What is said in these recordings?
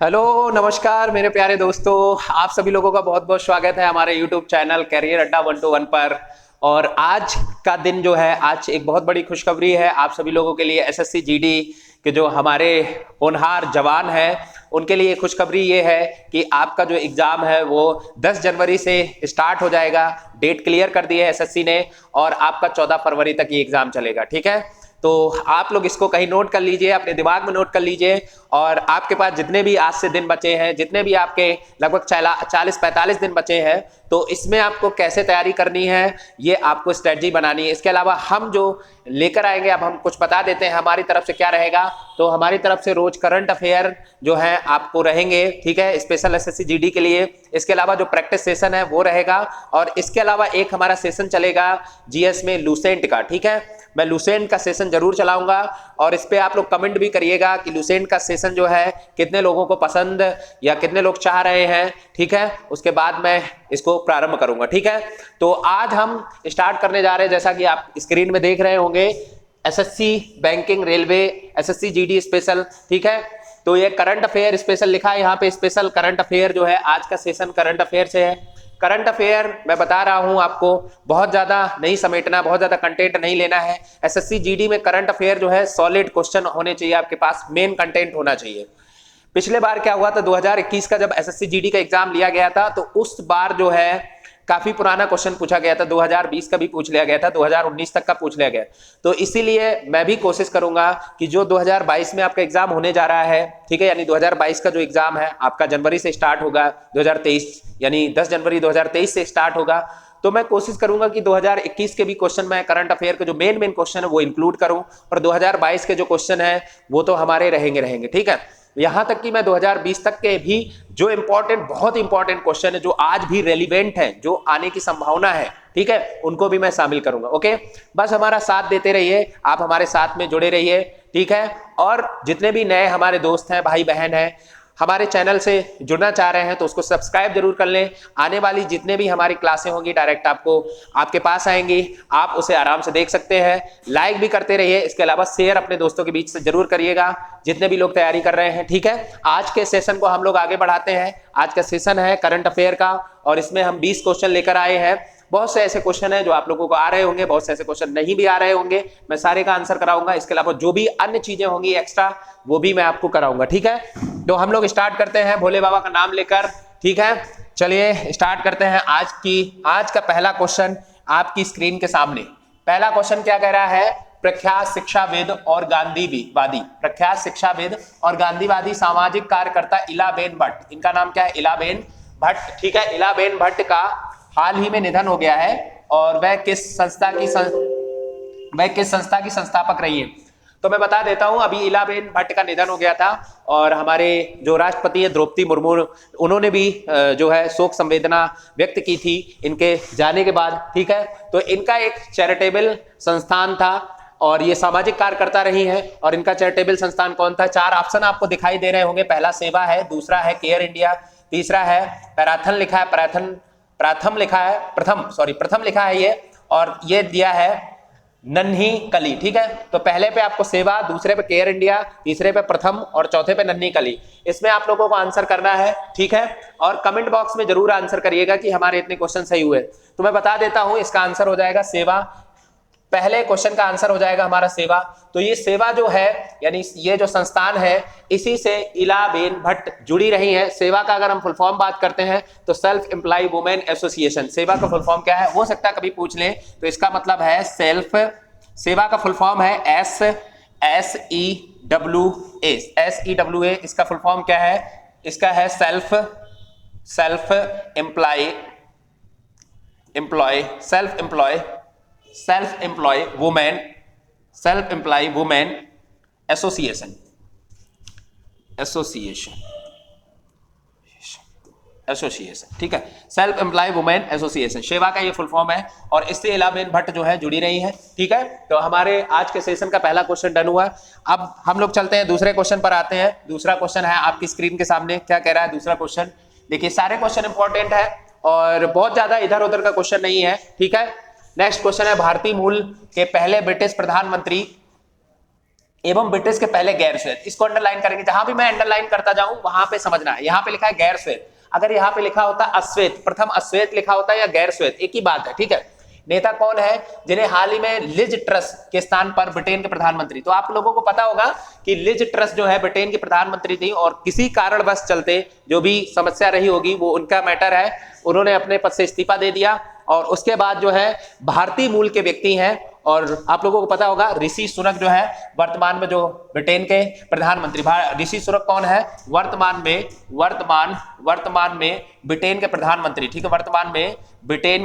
Hello नमस्कार मेरे प्यारे दोस्तों, आप सभी लोगों का बहुत बहुत स्वागत है हमारे यूट्यूब चैनल कैरियर अड्डा 121 पर। और आज का दिन जो है, आज एक बहुत बड़ी खुशखबरी है आप सभी लोगों के लिए। एसएससी जीडी के जो हमारे होनहार जवान हैं उनके लिए खुशखबरी ये है कि आपका जो एग्जाम है वो 10 जनवरी से स्टार्ट हो जाएगा। डेट क्लियर कर दी है एसएससी ने और आपका 14 फरवरी तक ये एग्जाम चलेगा। ठीक है, तो आप लोग इसको कहीं नोट कर लीजिए, अपने दिमाग में नोट कर लीजिए। और आपके पास जितने भी आज से दिन बचे हैं, जितने भी आपके लगभग 40-45 दिन बचे हैं, तो इसमें आपको कैसे तैयारी करनी है ये आपको स्ट्रेटजी बनानी है। इसके अलावा हम जो लेकर आएंगे, अब हम कुछ बता देते हैं हमारी तरफ से क्या रहेगा। तो हमारी तरफ से रोज करंट अफेयर जो है आपको रहेंगे, ठीक है, स्पेशल एसएससी जीडी के लिए। इसके अलावा जो प्रैक्टिस सेशन है वो रहेगा और इसके अलावा एक हमारा सेशन चलेगा जीएस में लूसेंट का। ठीक है, मैं लूसेंट का सेशन जरूर चलाऊंगा और इस पे आप लोग कमेंट भी करिएगा कि लूसेंट का सेशन जो है कितने लोगों को पसंद या कितने लोग चाह रहे हैं। ठीक है, उसके बाद मैं इसको प्रारंभ करूंगा। ठीक है, तो आज हम स्टार्ट करने जा रहे हैं, जैसा कि आप स्क्रीन में देख रहे होंगे, SSC banking railway SSC GD special. ठीक है, तो ये करंट अफेयर स्पेशल लिखा है यहाँ पे, स्पेशल करंट अफेयर जो है आज का सेशन करंट अफेयर से है। करंट अफेयर मैं बता रहा हूं आपको, बहुत ज्यादा नहीं समेटना, बहुत ज्यादा कंटेंट नहीं लेना है। एसएससी जीडी में करंट अफेयर जो है सॉलिड क्वेश्चन होने चाहिए, आपके पास मेन कंटेंट होना चाहिए। पिछले बार क्या हुआ था, 2021 का जब एसएससी जीडी का एग्जाम लिया गया था तो उस बार जो है काफी पुराना क्वेश्चन पूछा गया था, 2020 का भी पूछ लिया गया था, 2019 तक का पूछ लिया गया। तो इसीलिए मैं भी कोशिश करूंगा कि जो 2022 में आपका एग्जाम होने जा रहा है, ठीक है, यानी 2022 का जो एग्जाम है आपका जनवरी से स्टार्ट होगा, 2023 यानी 10 जनवरी 2023 से स्टार्ट होगा। तो मैं कोशिश करूंगा कि 2021 के भी क्वेश्चन मैं करंट अफेयर के जो मेन क्वेश्चन है वो इंक्लूड करूं और 2022 के जो क्वेश्चन है वो तो हमारे रहेंगे। ठीक है, यहां तक कि मैं 2020 तक के भी जो इंपॉर्टेंट, बहुत इंपॉर्टेंट क्वेश्चन है जो आज भी रेलिवेंट है, जो आने की संभावना है, ठीक है, उनको भी मैं शामिल करूंगा। ओके, बस हमारा साथ देते रहिए, आप हमारे साथ में जुड़े रहिए। ठीक है, और जितने भी नए हमारे दोस्त हैं, भाई बहन हैं, हमारे चैनल से जुड़ना चाह रहे हैं तो उसको सब्सक्राइब जरूर कर लें। आने वाली जितने भी हमारी क्लासें होंगी डायरेक्ट आपको आपके पास आएंगी, आप उसे आराम से देख सकते हैं। लाइक भी करते रहिए, इसके अलावा शेयर अपने दोस्तों के बीच से जरूर करिएगा जितने भी लोग तैयारी कर रहे हैं। ठीक है, आज के सेशन को हम लोग आगे बढ़ाते हैं। आज का सेशन है करंट अफेयर का और इसमें हम 20 क्वेश्चन लेकर आए हैं। बहुत से ऐसे क्वेश्चन है जो आप लोगों को आ रहे होंगे, बहुत से ऐसे क्वेश्चन नहीं भी आ रहे होंगे, मैं सारे का आंसर कराऊंगा। इसके अलावा जो भी अन्य चीजें होंगी एक्स्ट्रा वो भी मैं आपको कराऊंगा। ठीक है, तो हम लोग स्टार्ट करते हैं भोले बाबा का नाम लेकर। ठीक है, चलिए स्टार्ट करते हैं। आज का पहला क्वेश्चन आपकी स्क्रीन के सामने। पहला क्वेश्चन क्या कह रहा है, प्रख्यात शिक्षाविद और गांधीवादी, प्रख्यात शिक्षाविद और गांधीवादी सामाजिक कार्यकर्ता इलाबेन भट्ट, इनका नाम क्या है, इलाबेन भट्ट। ठीक है, इलाबेन भट्ट का हाल ही में निधन हो गया है और वह किस संस्था की संस्थापक रही है। तो मैं बता देता हूं, अभी इलाबेन भट्ट का निधन हो गया था और हमारे जो राष्ट्रपति है द्रौपदी मुर्मू, उन्होंने भी जो है शोक संवेदना व्यक्त की थी इनके जाने के बाद। ठीक है, तो इनका एक चैरिटेबल संस्थान था और ये सामाजिक कार्यकर्ता रही हैं। और इनका चैरिटेबल संस्थान कौन था, 4 ऑप्शन आपको दिखाई दे रहे होंगे। पहला सेवा है, दूसरा है केयर इंडिया, तीसरा है पैराथन लिखा है, प्रथम लिखा है ये, और ये दिया है नन्ही कली। ठीक है, तो पहले पे आपको सेवा, दूसरे पे केयर इंडिया, तीसरे पे प्रथम और चौथे पे नन्ही कली। इसमें आप लोगों को आंसर करना है। ठीक है, और कमेंट बॉक्स में जरूर आंसर करिएगा कि हमारे इतने क्वेश्चन सही हुए। तो मैं बता देता हूं, इसका आंसर हो जाएगा सेवा। पहले क्वेश्चन का आंसर हो जाएगा हमारा सेवा। तो ये सेवा जो है, यानी ये जो संस्थान है, इसी से इलाबेन भट्ट जुड़ी रही है। सेवा का अगर हम फुल फॉर्म बात करते हैं तो सेल्फ एम्प्लॉय वुमेन एसोसिएशन। सेवा का फुल फॉर्म क्या है, हो सकता है कभी पूछ लें, तो इसका मतलब है सेल्फ, सेवा का फुल फॉर्म है SEWA। इसका फुल फॉर्म क्या है, इसका है सेल्फ एम्प्लॉय वुमेन एसोसिएशन। ठीक है, सेल्फ एम्प्लॉय वुमेन एसोसिएशन, सेवा का ये फुल फॉर्म है और इससे इलाबेन भट्ट जो है जुड़ी रही है। ठीक है, तो हमारे आज के सेशन का पहला क्वेश्चन डन हुआ। अब हम लोग चलते हैं दूसरे क्वेश्चन पर आते हैं। दूसरा क्वेश्चन है आपकी स्क्रीन के सामने, क्या कह रहा है दूसरा क्वेश्चन। देखिए, सारे क्वेश्चन इंपॉर्टेंट है और बहुत ज्यादा इधर उधर का क्वेश्चन नहीं है। ठीक है, नेक्स्ट क्वेश्चन है, भारतीय मूल के पहले ब्रिटिश प्रधानमंत्री एवं ब्रिटिश के पहले गैर श्वेत। इसको अंडरलाइन करेंगे, जहां भी मैं अंडरलाइन करता जाऊं वहां पे समझना है। यहां पे लिखा है गैर श्वेत, अगर यहां पे लिखा होता अश्वेत, प्रथम अश्वेत लिखा होता या गैर श्वेत, एक ही बात है, ठीक है। नेता कौन है जिन्हें हाल ही में लिज ट्रस के स्थान पर ब्रिटेन के प्रधानमंत्री, तो आप लोगों को पता होगा कि लिज ट्रस जो है ब्रिटेन की प्रधानमंत्री थी और किसी कारणवश चलते जो भी समस्या रही होगी वो उनका मैटर है, उन्होंने अपने पद से इस्तीफा दे दिया और उसके बाद जो है भारतीय मूल के व्यक्ति हैं और आप लोगों को पता होगा ऋषि सुनक जो है वर्तमान में जो ब्रिटेन के प्रधानमंत्री, ऋषि सुनक कौन है वर्तमान में ब्रिटेन के प्रधानमंत्री, ठीक है। वर्तमान में ब्रिटेन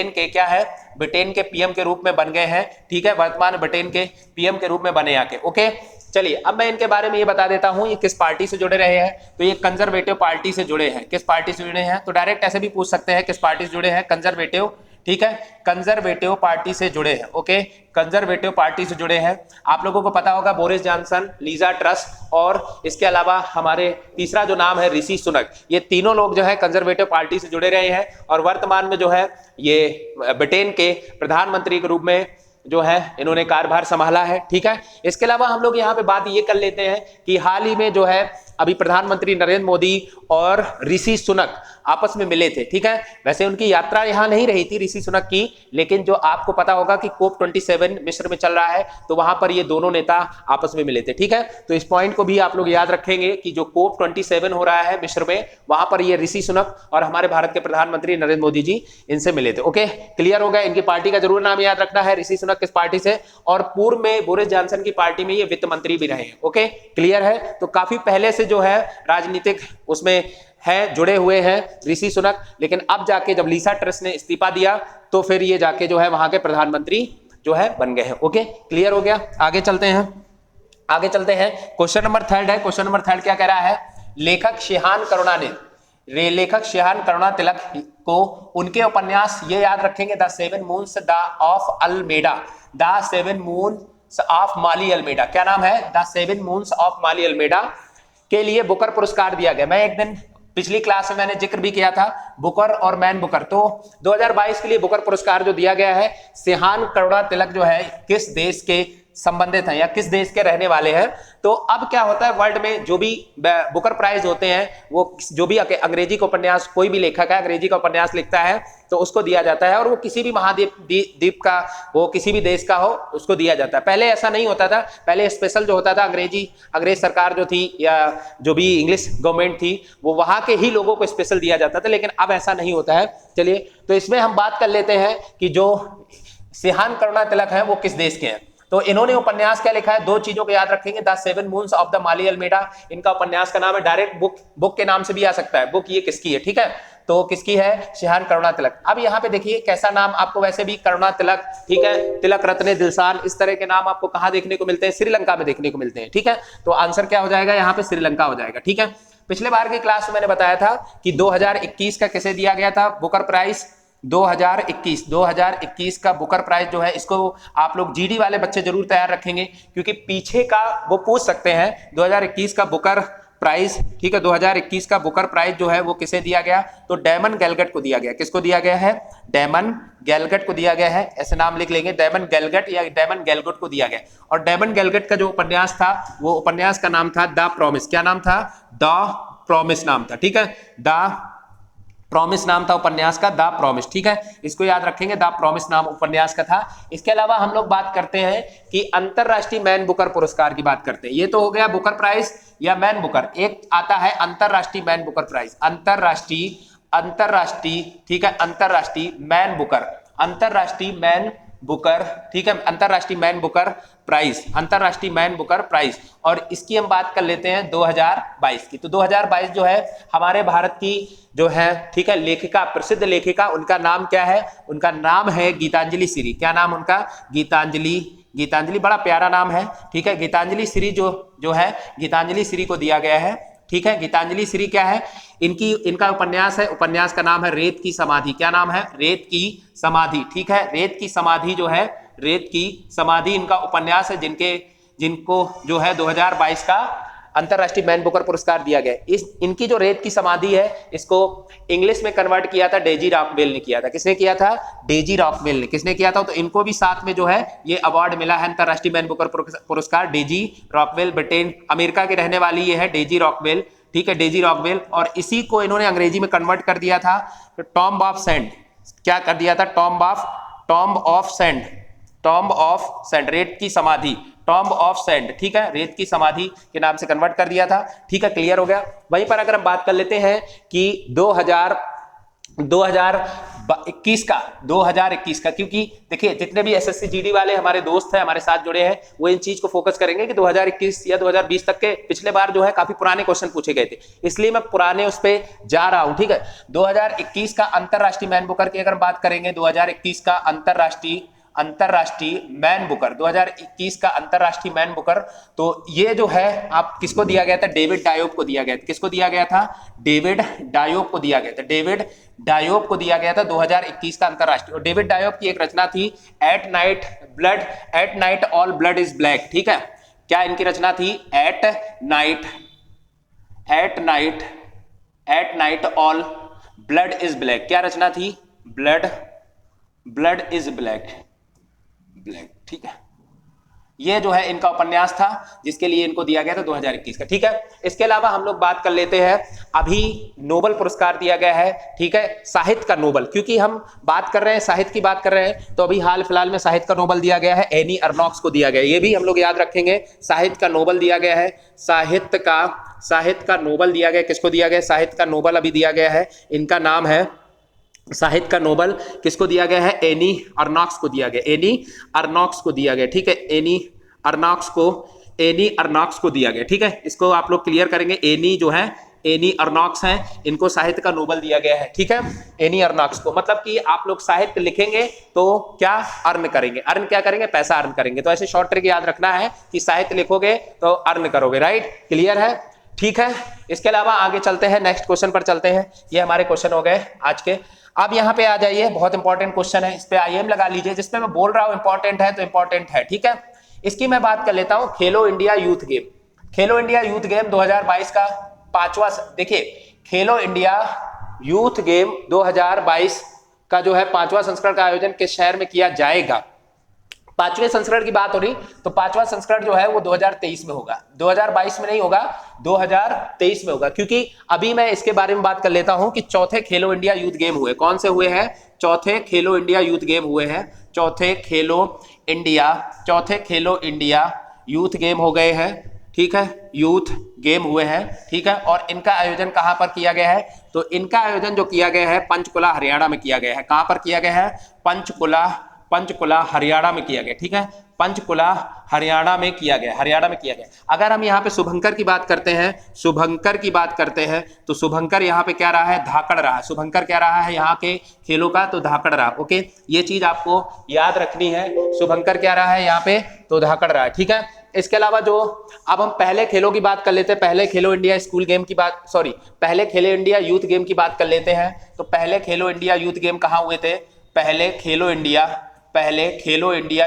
के क्या है, ब्रिटेन के पीएम के रूप में बन गए हैं, ठीक है। वर्तमान ब्रिटेन के पीएम के रूप में बने आके, ओके। चलिए अब मैं इनके बारे में ये बता देता हूं ये किस पार्टी से जुड़े रहे हैं, तो ये कंजर्वेटिव पार्टी से जुड़े हैं। किस पार्टी से जुड़े हैं, तो डायरेक्ट ऐसे भी पूछ सकते हैं किस पार्टी से जुड़े हैं, कंजर्वेटिव, ठीक है, कंजर्वेटिव पार्टी से जुड़े हैं, ओके, कंजर्वेटिव पार्टी से जुड़े हैं। आप लोगों को पता होगा बोरिस जॉनसन, लीजा ट्रस और इसके अलावा हमारे तीसरा जो नाम है ऋषि सुनक, ये तीनों लोग जो है कंजर्वेटिव पार्टी से जुड़े रहे हैं और वर्तमान में जो है ये ब्रिटेन के प्रधानमंत्री के रूप में जो है इन्होंने कार्यभार संभाला है, ठीक है। इसके अलावा हम लोग यहाँ पे बात ये कर लेते हैं कि हाल ही में जो है अभी प्रधानमंत्री नरेंद्र मोदी और ऋषि सुनक आपस में मिले थे, ठीक है। वैसे उनकी यात्रा यहाँ नहीं रही थी ऋषि सुनक की, लेकिन जो आपको पता होगा कि COP 27 मिस्र में चल रहा है तो वहां पर ये दोनों नेता आपस में मिले थे, ठीक है। तो इस पॉइंट को भी आप लोग याद रखेंगे कि जो COP 27 हो रहा है मिस्र में, वहां पर ये ऋषि सुनक और हमारे भारत के प्रधानमंत्री नरेंद्र मोदी जी इनसे मिले थे, ओके। क्लियर हो गया, इनकी पार्टी का जरूर नाम याद रखना है, ऋषि सुनक किस पार्टी से, और पूर्व में बोरिस जॉनसन की पार्टी में ये वित्त मंत्री भी रहे हैं, ओके। क्लियर है, तो काफी पहले से जो है राजनीतिक उसमें है, जुड़े हुए हैं ऋषि सुनक, लेकिन अब जाके जब लीसा ट्रस ने इस्तीफा दिया तो फिर ये जाके जो है वहां के प्रधानमंत्री जो है बन गए हैं, ओके। क्लियर हो गया, आगे चलते हैं। क्वेश्चन नंबर 3 है। क्वेश्चन नंबर 3 क्या कह रहा है, लेखक शिहान करुणा तिलक को उनके उपन्यास, ये याद रखेंगे, the seven moons of Almeida, the seven moons of Maali Almeida, क्या नाम है, the seven moons of Maali Almeida के लिए बुकर पुरस्कार दिया गया। मैं एक दिन पिछली क्लास में मैंने जिक्र भी किया था बुकर और मैन बुकर, तो 2022 के लिए बुकर पुरस्कार जो दिया गया है, शिहान करुणा तिलक जो है किस देश के संबंधित हैं या किस देश के रहने वाले हैं। तो अब क्या होता है, वर्ल्ड में जो भी बुकर प्राइज होते हैं वो जो भी अंग्रेजी का उपन्यास, कोई भी लेखक है अंग्रेजी का उपन्यास लिखता है तो उसको दिया जाता है, और वो किसी भी महाद्वीप का हो, किसी भी देश का हो, उसको दिया जाता है। पहले ऐसा नहीं होता था, पहले स्पेशल जो होता था अंग्रेज सरकार जो थी या जो भी इंग्लिश गवर्नमेंट थी वो वहां के ही लोगों को स्पेशल दिया जाता था, लेकिन अब ऐसा नहीं होता है। चलिए तो इसमें हम बात कर लेते हैं कि जो शिहान करुणा तिलक है वो किस देश के हैं। तो इन्होंने उपन्यास क्या लिखा है, दो चीजों को याद रखेंगे, the seven moons of the Maali Almeida, इनका उपन्यास का नाम है, डायरेक्ट बुक के नाम से भी आ सकता है, बुक ये किसकी है, ठीक है। तो किसकी है, शिहान करुणा तिलक। अब यहाँ पे देखिए कैसा नाम आपको, वैसे भी करुणा तिलक, ठीक है, तिलक रत्ने दिलशान, इस तरह के नाम आपको कहाँ देखने को मिलते हैं, श्रीलंका में देखने को मिलते हैं, ठीक है। तो आंसर क्या हो जाएगा यहाँ पे, श्रीलंका हो जाएगा, ठीक है। पिछले बार की क्लास में मैंने बताया था कि 2021 का किसे दिया गया था बुकर प्राइज, 2021 का बुकर प्राइज जो है, इसको आप लोग जीडी वाले बच्चे जरूर तैयार रखेंगे क्योंकि पीछे का वो पूछ सकते हैं। 2021 का बुकर प्राइज, ठीक है, 2021 का बुकर प्राइज जो है वो किसे दिया गया, तो डेमन गैलगट को दिया गया। किसको दिया गया है, डेमन गैलगट को दिया गया है, ऐसे नाम लिख लेंगे, डेमन गैलगट या डेमन गैलगट को दिया गया। और डेमन गैलगट का जो उपन्यास था वो उपन्यास का नाम था द प्रॉमिस, क्या नाम था, द प्रॉमिस नाम था, ठीक है, द प्रॉमिस नाम था उपन्यास का, द प्रॉमिस, ठीक है, इसको याद रखेंगे, द प्रॉमिस नाम उपन्यास का था। इसके अलावा हम लोग बात करते हैं कि अंतरराष्ट्रीय मैन बुकर पुरस्कार की बात करते हैं। ये तो हो गया बुकर प्राइज या मैन बुकर, एक आता है अंतरराष्ट्रीय मैन बुकर प्राइज, अंतरराष्ट्रीय, ठीक है, अंतरराष्ट्रीय मैन बुकर, अंतरराष्ट्रीय मैन बुकर, ठीक है, अंतरराष्ट्रीय मैन बुकर प्राइज, अंतरराष्ट्रीय मैन बुकर प्राइज। और इसकी हम बात कर लेते हैं 2022 की। तो 2022 जो है हमारे भारत की जो है, ठीक है, लेखिका, प्रसिद्ध लेखिका, उनका नाम क्या है, उनका नाम है गीतांजलि श्री। क्या नाम उनका, गीतांजलि बड़ा प्यारा नाम है, ठीक है। गीतांजलि श्री जो है गीतांजलि श्री को दिया गया है, ठीक है। गीतांजलि श्री क्या है, इनका उपन्यास है, उपन्यास का नाम है रेत की समाधि। क्या नाम है, रेत की समाधि, ठीक है। रेत की समाधि जो है, रेत की समाधि इनका उपन्यास है, जिनको जो है 2022 का अंतरराष्ट्रीय मैन बुकर पुरस्कार दिया गया। इस इनकी जो रेत की समाधि है इसको इंग्लिश में कन्वर्ट किया था डेजी रॉकवेल ने किया था। किसने किया था? डेजी रॉकवेल ने। किसने किया था? तो इनको भी साथ में जो है ये अवार्ड मिला है अंतरराष्ट्रीय मैन बुकर पुरस्कार। डेजी रॉकवेल, ब्रिटेन अमेरिका की रहने वाली ये है डेजी रॉकवेल, ठीक है, डेजी रॉकवेल। और इसी को इन्होंने अंग्रेजी में कन्वर्ट कर दिया था टॉम्ब ऑफ सैंड। क्या कर दिया था? Tomb of sand, tomb of sand, रेत की समाधि, टॉम्ब ऑफ सैंड, ठीक है, रेत की समाधि के नाम से कन्वर्ट कर दिया था। ठीक है, क्लियर हो गया। वहीं पर अगर हम बात कर लेते हैं कि 2021 का, क्योंकि देखिए जितने भी एसएससी जीडी वाले हमारे दोस्त हैं, हमारे साथ जुड़े हैं, वो इन चीज को फोकस करेंगे कि 2021 या 2020 तक के पिछले बार जो है काफी पुराने क्वेश्चन पूछे गए थे, इसलिए मैं पुराने उस पे जा रहा हूं। ठीक है, 2021 का अंतरराष्ट्रीय मैन बुकर की अगर बात करेंगे, 2021 का अंतरराष्ट्रीय मैन बुकर, 2021 का अंतरराष्ट्रीय मैन बुकर, तो ये जो है आप किसको दिया गया था? डेविड डायोब को दिया गया था। किसको दिया गया था? डेविड डायोब को दिया गया था। डेविड डायोब को दिया गया था 2021 का अंतरराष्ट्रीय। और डेविड डायोब की एक रचना थी at night all blood is black. ठीक है, क्या इनकी रचना थी? At night all blood is black. क्या रचना थी? Blood is black. ठीक है, ये जो है इनका उपन्यास था जिसके लिए इनको दिया गया था 2021 का। ठीक है, इसके अलावा हम लोग बात कर लेते हैं, अभी नोबेल पुरस्कार दिया गया है, ठीक है, साहित्य का नोबेल। क्योंकि हम बात कर रहे हैं, साहित्य की बात कर रहे हैं, तो अभी हाल फिलहाल में साहित्य का नोबेल दिया गया है, एनी अर्नॉक्स को दिया गया है। ये भी हम लोग याद रखेंगे, साहित्य का नोबेल दिया गया है, साहित्य का नोबेल दिया गया। किसको दिया गया? साहित्य का नोबेल अभी दिया गया है, इनका नाम है साहित्य का नोबेल किसको दिया गया है? एनी अर्नॉक्स को दिया गया, एनी अर्नॉक्स को दिया गया। ठीक है, एनी अर्नॉक्स को दिया गया। ठीक है, इसको आप लोग क्लियर करेंगे। एनी जो है, एनी अर्नॉक्स हैं, इनको साहित्य का नोबेल दिया गया है। ठीक है, एनी अर्नॉक्स को, मतलब कि आप लोग साहित्य लिखेंगे तो क्या अर्न करेंगे? अर्न क्या करेंगे? पैसा अर्न करेंगे। तो ऐसे शॉर्ट ट्रिक याद रखना है कि साहित्य लिखोगे तो अर्न करोगे। राइट, क्लियर है? ठीक है, इसके अलावा आगे चलते हैं, नेक्स्ट क्वेश्चन पर चलते हैं। ये हमारे क्वेश्चन हो गए आज के। अब यहाँ पे आ जाइए, बहुत इंपॉर्टेंट क्वेश्चन है, इस पे IM लगा लीजिए। जिसपे मैं बोल रहा हूँ इंपॉर्टेंट है तो इंपॉर्टेंट है। ठीक है, इसकी मैं बात कर लेता हूँ, खेलो इंडिया यूथ गेम। खेलो इंडिया यूथ गेम 2022 का 5वां, देखिए खेलो इंडिया यूथ गेम 2022 का जो है 5वां संस्करण का आयोजन किस शहर में किया जाएगा? 5वें संस्करण की बात हो रही, तो 5वां संस्करण जो है वो 2023 में होगा, 2022 में नहीं होगा, 2023 में होगा। क्योंकि अभी मैं इसके बारे में बात कर लेता हूं कि चौथे खेलो इंडिया यूथ गेम हुए। कौन से हुए हैं? चौथे खेलो इंडिया यूथ गेम हुए हैं। चौथे खेलो इंडिया यूथ गेम हो गए हैं। ठीक है, यूथ गेम हुए हैं। ठीक है, और इनका आयोजन कहां पर किया गया है? तो इनका आयोजन जो किया गया है पंचकुला हरियाणा में किया गया है। कहां पर किया गया है? पंचकुला हरियाणा में किया गया। ठीक है, पंचकुला हरियाणा में किया गया। अगर हम यहाँ पे शुभंकर की बात करते हैं, तो शुभंकर यहाँ पे क्या रहा है? धाकड़ रहा है। शुभंकर क्या रहा है यहाँ के खेलों का? तो धाकड़ रहा। ओके, ये चीज आपको याद रखनी है। शुभंकर क्या रहा है यहाँ पे? तो धाकड़ रहा है। ठीक है, इसके अलावा जो अब हम पहले खेलों की बात कर लेते हैं, पहले खेलो इंडिया स्कूल गेम की बात, पहले खेलो इंडिया यूथ गेम की बात कर लेते हैं। तो पहले खेलो इंडिया यूथ गेम कहाँ हुए थे? पहले खेलो इंडिया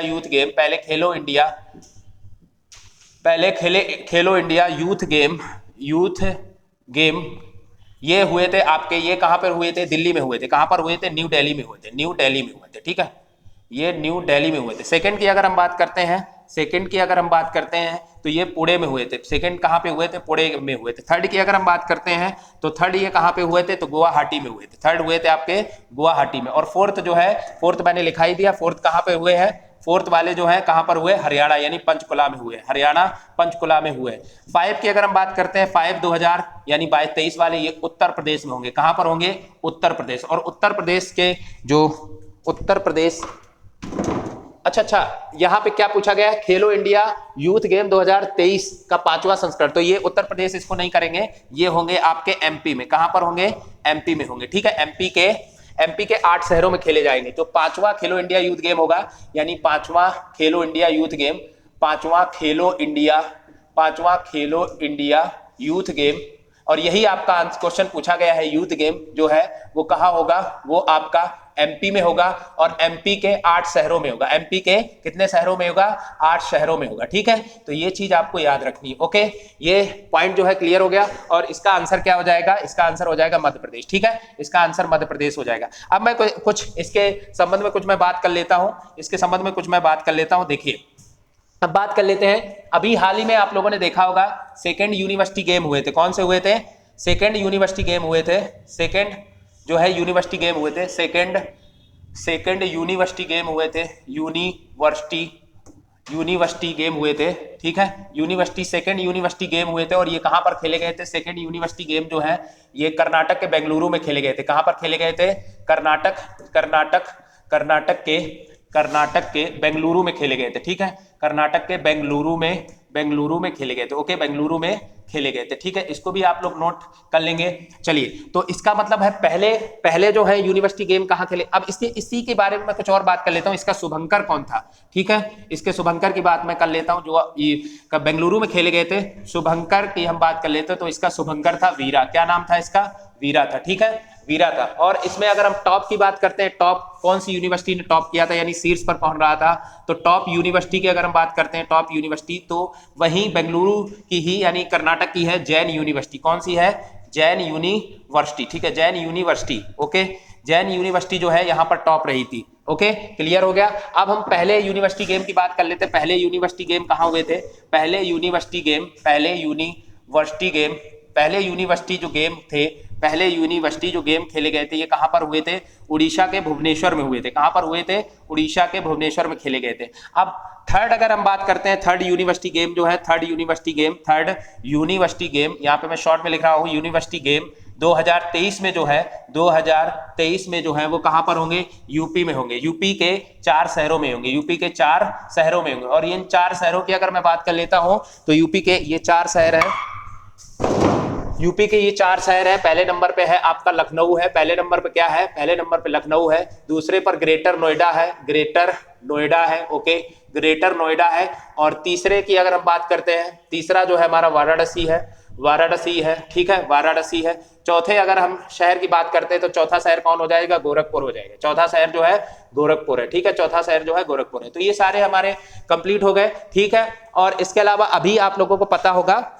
यूथ गेम, पहले खेलो इंडिया यूथ गेम ये हुए थे आपके, ये कहां पर हुए थे? दिल्ली में हुए थे। कहां पर हुए थे? न्यू दिल्ली में हुए थे। ठीक है, ये न्यू दिल्ली में हुए थे। सेकंड की अगर हम बात करते हैं तो ये पुणे में हुए थे। सेकंड कहां पे हुए थे? पुणे में हुए थे। थर्ड की अगर हम बात करते हैं तो थर्ड ये कहां पे हुए थे? तो गुवाहाटी में हुए थे। थर्ड हुए थे आपके गुवाहाटी में। और फोर्थ जो है, फोर्थ मैंने लिखा ही दिया, फोर्थ कहां पे हुए हैं? फोर्थ वाले जो है कहां पर हुए? हरियाणा, यानी पंचकुला में हुए। पंचकुला में हुए। 5 की अगर हम बात करते हैं, 5 2000 यानी 22-23 वाले, ये उत्तर प्रदेश में होंगे। कहां पर होंगे? उत्तर प्रदेश। और उत्तर प्रदेश के जो अच्छा, यहां पे क्या पूछा गया है? खेलो इंडिया यूथ गेम 2023 का 5वां संस्करण, तो ये उत्तर प्रदेश इसको नहीं करेंगे, ये होंगे आपके MP में। कहां पर होंगे? MP में होंगे। ठीक है, MP के 8 शहरों में खेले जाएंगे। तो 5वां खेलो इंडिया यूथ गेम होगा, यानी 5वां खेलो इंडिया यूथ गेम। और यही आपका क्वेश्चन पूछा गया है, यूथ गेम जो है वो कहां होगा? वो आपका एमपी में होगा और एमपी के 8 शहरों में होगा। एमपी के कितने शहरों में होगा? 8 शहरों में होगा। ठीक है, तो ये चीज आपको याद रखनी है। ओके, ये पॉइंट जो है क्लियर हो गया और इसका आंसर क्या हो जाएगा? इसका आंसर हो जाएगा मध्य प्रदेश। ठीक है, इसका आंसर मध्य प्रदेश हो जाएगा। अब मैं कुछ इसके संबंध में कुछ मैं बात कर लेता हूं, इसके संबंध में कुछ मैं बात कर लेता हूं। देखिए, अब बात कर लेते हैं, अभी हाल ही में आप लोगों ने देखा होगा सेकेंड यूनिवर्सिटी गेम हुए थे। कौन से हुए थे? सेकेंड यूनिवर्सिटी गेम हुए थे। सेकेंड जो है यूनिवर्सिटी गेम हुए थे, सेकेंड यूनिवर्सिटी गेम हुए थे, यूनिवर्सिटी गेम हुए थे। ठीक है, यूनिवर्सिटी सेकेंड यूनिवर्सिटी गेम हुए थे और ये कहां पर खेले गए थे? सेकेंड यूनिवर्सिटी गेम जो है ये कर्नाटक के बेंगलुरु में खेले गए थे। कहां पर खेले गए थे? कर्नाटक के बेंगलुरु में खेले गए थे। ठीक है, कर्नाटक के बेंगलुरु में खेले गए थे। ओके, बेंगलुरु में खेले गए थे। ठीक है, इसको भी आप लोग नोट कर लेंगे। चलिए, तो इसका मतलब है पहले जो है यूनिवर्सिटी गेम कहाँ खेले। अब इसी के बारे में मैं कुछ और बात कर लेता हूँ, इसका शुभंकर कौन था। ठीक है, इसके शुभंकर की बात मैं कर लेता हूँ, जो बेंगलुरु में खेले गए थे। शुभंकर की हम बात कर लेते हैं तो इसका शुभंकर था वीरा। क्या नाम था इसका? वीरा था। ठीक है, वीरा था। और इसमें अगर हम टॉप की बात करते हैं, टॉप कौन सी यूनिवर्सिटी ने टॉप किया था, यानी शीर्ष पर पहुंच रहा था, तो टॉप यूनिवर्सिटी की अगर हम बात करते हैं, टॉप यूनिवर्सिटी, तो वहीं बेंगलुरु की ही यानी कर्नाटक की है जैन यूनिवर्सिटी। कौन सी है? जैन यूनिवर्सिटी। ठीक है, Jain university. Okay, Jain university जो है यहाँ पर टॉप रही थी। ओके, क्लियर हो गया। अब हम पहले यूनिवर्सिटी गेम की बात कर लेते हैं। पहले यूनिवर्सिटी गेम कहाँ हुए थे? पहले यूनिवर्सिटी जो गेम खेले गए थे, ये कहां पर हुए थे? उड़ीसा के भुवनेश्वर में हुए थे। कहां पर हुए थे? उड़ीसा के भुवनेश्वर में खेले गए थे। अब थर्ड अगर हम बात करते हैं, थर्ड यूनिवर्सिटी गेम जो है, थर्ड यूनिवर्सिटी गेम यहाँ पे मैं शॉर्ट में लिख रहा हूँ, यूनिवर्सिटी गेम 2023 में जो है वो कहां पर होंगे? यूपी में होंगे। यूपी के 4 शहरों में होंगे। यूपी के 4 शहरों में होंगे। और इन 4 शहरों की अगर मैं बात कर लेता हूं तो यूपी के ये 4 शहर हैं। यूपी के ये 4 शहर हैं। पहले नंबर पे है आपका लखनऊ है। पहले नंबर पे क्या है? पहले नंबर पे लखनऊ है। दूसरे पर ग्रेटर नोएडा है। ओके, ग्रेटर नोएडा है। और तीसरे की अगर हम बात करते हैं, तीसरा जो है हमारा वाराणसी है। ठीक है, वाराणसी है। चौथे अगर हम शहर की बात करते हैं तो चौथा शहर कौन हो जाएगा? गोरखपुर हो जाएगा। चौथा शहर जो है गोरखपुर है। ठीक है, चौथा शहर जो है गोरखपुर है। तो ये सारे हमारे कंप्लीट हो गए। ठीक है, और इसके अलावा अभी आप लोगों को पता होगा,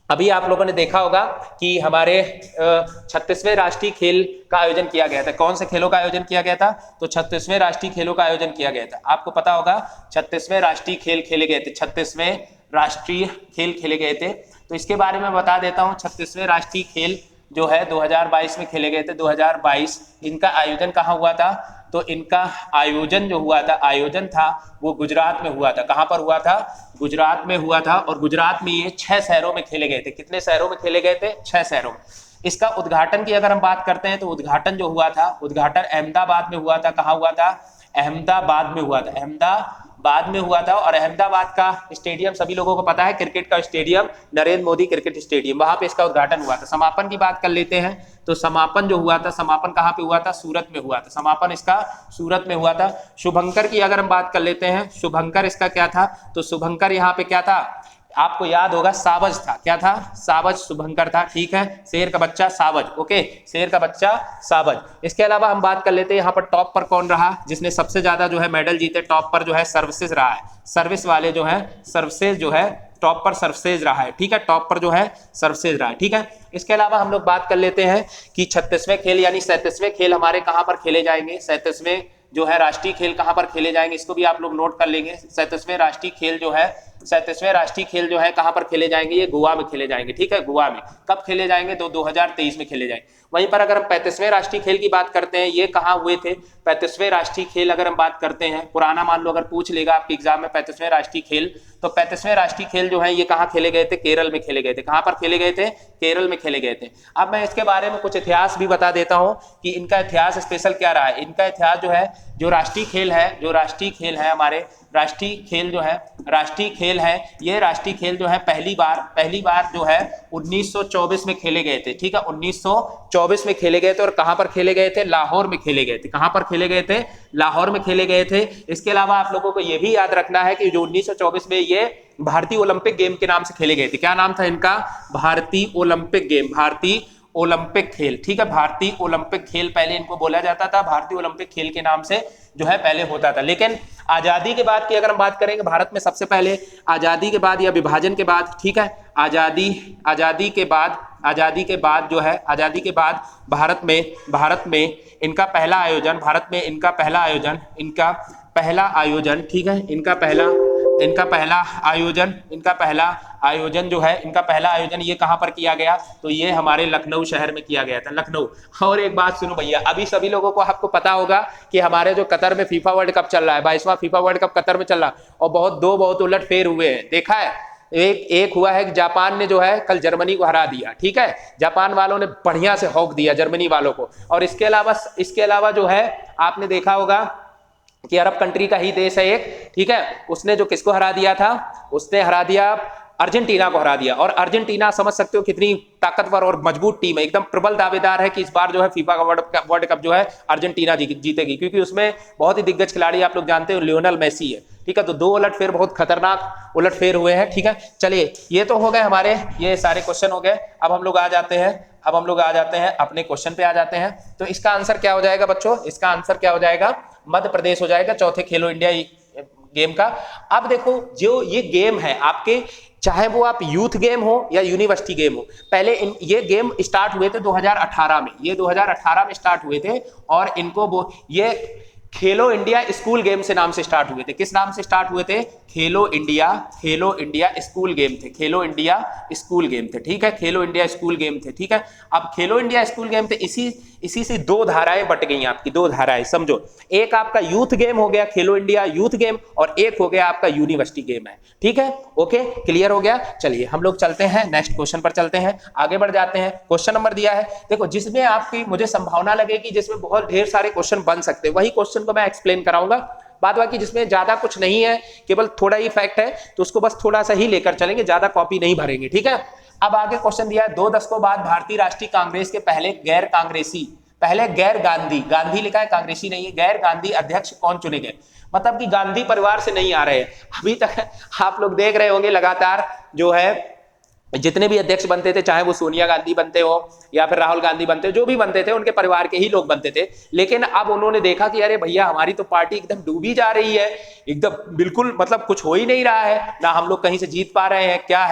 अभी आप लोगों ने देखा होगा कि हमारे 36वें राष्ट्रीय खेल का आयोजन किया गया था। कौन से खेलों का आयोजन किया गया था? तो 36वें राष्ट्रीय खेलों का आयोजन किया गया था। आपको पता होगा 36वें राष्ट्रीय खेल खेले गए थे। 36वें राष्ट्रीय खेल खेले गए थे। तो इसके बारे में बता देता हूं। 36वें राष्ट्रीय खेल जो है 2022 में खेले गए थे। 2022 इनका आयोजन कहाँ हुआ था? तो इनका आयोजन जो हुआ था, आयोजन था वो गुजरात में हुआ था। कहां पर हुआ था? गुजरात में हुआ था। और गुजरात में ये 6 शहरों में खेले गए थे। कितने शहरों में खेले गए थे? 6 शहरों में। इसका उद्घाटन की अगर हम बात करते हैं तो उद्घाटन जो हुआ था, उद्घाटन अहमदाबाद में हुआ था। कहां हुआ था? अहमदाबाद में हुआ था। अहमदाबाद में हुआ था। और अहमदाबाद का स्टेडियम सभी लोगों को पता है, क्रिकेट का stadium, Narendra Modi cricket stadium, वहां पे इसका उद्घाटन हुआ था। समापन की बात कर लेते हैं तो समापन जो हुआ था, समापन कहां पे हुआ था? सूरत में हुआ था। समापन इसका सूरत में हुआ था। शुभंकर की अगर हम बात कर लेते हैं, शुभंकर इसका क्या था? तो शुभंकर यहाँ पे क्या था? आपको याद होगा सावज था। क्या था? सावज शुभंकर था। ठीक है, शेर का बच्चा सावज। ओके, शेर का बच्चा सावज। इसके अलावा हम बात कर लेते हैं यहाँ पर टॉप पर कौन रहा, जिसने सबसे ज्यादा जो है मेडल जीते। टॉप पर जो है सर्विसेज रहा है। सर्विस वाले जो है, सर्विसेज जो है टॉप पर सर्विसेज रहा है। ठीक है, टॉप पर जो है सर्विसेज रहा है। ठीक है, इसके अलावा हम लोग बात कर लेते हैं कि 36वें खेल यानी 37वें खेल हमारे कहां पर खेले जाएंगे। 37वें जो है राष्ट्रीय खेल कहां पर खेले जाएंगे, इसको भी आप लोग नोट कर लेंगे। 37वें राष्ट्रीय खेल जो है कहां पर खेले जाएंगे? ये गोवा में खेले जाएंगे। ठीक है, गोवा में। कब खेले जाएंगे? तो 2023 में खेले जाएंगे। वहीं पर अगर हम 35वें राष्ट्रीय खेल की बात करते हैं, ये कहां हुए थे? 35वें राष्ट्रीय खेल अगर हम बात करते हैं, पुराना मान लो अगर पूछ लेगा आपके एग्जाम में 35वें राष्ट्रीय खेल, तो 35वें राष्ट्रीय खेल जो है ये कहां खेले गए थे? केरल में खेले गए थे। कहां पर खेले गए थे? केरल में खेले गए थे। अब मैं इसके बारे में कुछ इतिहास भी बता देता हूं कि इनका इतिहास स्पेशल क्या रहा है। इनका इतिहास जो है, जो राष्ट्रीय खेल है हमारे, राष्ट्रीय खेल है, ये राष्ट्रीय खेल जो है पहली बार जो है 1924 में खेले गए थे। ठीक है, 1924 में खेले गए थे। और कहां पर खेले गए थे? लाहौर में खेले गए थे। कहां पर खेले गए थे? लाहौर में खेले गए थे। इसके अलावा आप लोगों को यह भी याद रखना है कि जो 1924 में ये भारतीय ओलंपिक गेम के नाम से खेले गए थे। क्या नाम था इनका? भारतीय ओलंपिक ओलंपिक खेल, ठीक है, भारतीय ओलंपिक खेल पहले इनको बोला जाता था, भारतीय ओलंपिक खेल के नाम से जो है पहले होता था। लेकिन आजादी के बाद की अगर हम बात करेंगे, भारत में सबसे पहले आजादी के बाद या विभाजन के बाद, ठीक है, आजादी के बाद जो है, आजादी के बाद भारत में इनका पहला आयोजन, ठीक है, इनका पहला आयोजन ये कहां पर किया गया, तो ये हमारे लखनऊ शहर में किया गया था, लखनऊ। और एक बात सुनो भैया, अभी सभी लोगों को आपको पता होगा कि हमारे जो कतर में फीफा वर्ल्ड कप चल रहा है, 22वां फीफा वर्ल्ड कप कतर में चल रहा है, और बहुत उलट फेर हुए हैं, देखा है। एक हुआ है कि जापान ने जो है कल जर्मनी को हरा दिया, ठीक है, जापान वालों ने बढ़िया से हौक दिया जर्मनी वालों को। और इसके अलावा जो है आपने देखा होगा कि अरब कंट्री का ही देश है एक, ठीक है, उसने जो किसको हरा दिया था, उसने हरा दिया अर्जेंटीना को हरा दिया। और अर्जेंटीना समझ सकते हो कितनी ताकतवर और मजबूत टीम है, एकदम प्रबल दावेदार है कि इस बार जो है फीफा का वर्ल्ड कप जो है अर्जेंटीना जीतेगी, क्योंकि उसमें बहुत ही दिग्गज खिलाड़ी आप लोग जानते हो लियोनेल मेसी है, ठीक है। तो 2 उलटफेर, बहुत खतरनाक उलटफेर हुए हैं, ठीक है। चलिए, ये तो हो गए हमारे, ये सारे क्वेश्चन हो गए। अब हम लोग आ जाते हैं अपने क्वेश्चन पे आ जाते हैं। तो इसका आंसर क्या हो जाएगा बच्चों, इसका आंसर क्या हो जाएगा, मध्य प्रदेश हो जाएगा, चौथे खेलो इंडिया गेम का। अब देखो, जो ये गेम है आपके, चाहे वो आप यूथ गेम हो या यूनिवर्सिटी गेम हो, पहले ये गेम स्टार्ट हुए थे 2018 में, ये 2018 में स्टार्ट हुए थे। और इनको ये खेलो इंडिया स्कूल गेम से नाम से स्टार्ट हुए थे। किस नाम से स्टार्ट हुए थे, खेलो इंडिया स्कूल गेम थे, खेलो इंडिया स्कूल गेम थे, ठीक है, खेलो इंडिया स्कूल गेम थे, ठीक है। अब खेलो इंडिया स्कूल गेम थे, इसी से 2 धाराएं बट गई आपकी, 2 धाराएं समझो। एक आपका यूथ गेम हो गया, खेलो इंडिया यूथ गेम, और एक हो गया आपका यूनिवर्सिटी गेम है, ठीक है। ओके, क्लियर हो गया। चलिए हम लोग चलते हैं नेक्स्ट क्वेश्चन पर, चलते हैं, आगे बढ़ जाते हैं। क्वेश्चन नंबर दिया है, देखो, जिसमें आपकी मुझे संभावना लगेगी जिसमें बहुत ढेर सारे क्वेश्चन बन सकते हैं, वही क्वेश्चन को मैं एक्सप्लेन कराऊंगा। बाद बाकी जिसमें ज्यादा कुछ नहीं है, केवल थोड़ा ही फैक्ट है, तो उसको बस थोड़ा सा ही लेकर चलेंगे, ज्यादा कॉपी नहीं भरेंगे, ठीक है। अब आगे क्वेश्चन दिया है, 2 दशकों बाद भारतीय राष्ट्रीय कांग्रेस के पहले गैर गांधी लिखा है, कांग्रेसी नहीं है, गैर गांधी अध्यक्ष कौन चुने गए, मतलब कि गांधी परिवार से नहीं आ रहे हैं। अभी तक आप लोग देख रहे होंगे लगातार जो है जितने भी अध्यक्ष बनते थे, चाहे वो सोनिया गांधी बनते हो या फिर राहुल गांधी बनते हो, जो भी बनते थे उनके परिवार के ही लोग बनते थे। लेकिन अब उन्होंने देखा कि अरे भैया, हमारी तो पार्टी एकदम डूबी जा रही है, एकदम बिल्कुल, मतलब कुछ हो ही नहीं रहा है, ना हम लोग कहीं से जीत पा रहे हैं, क्या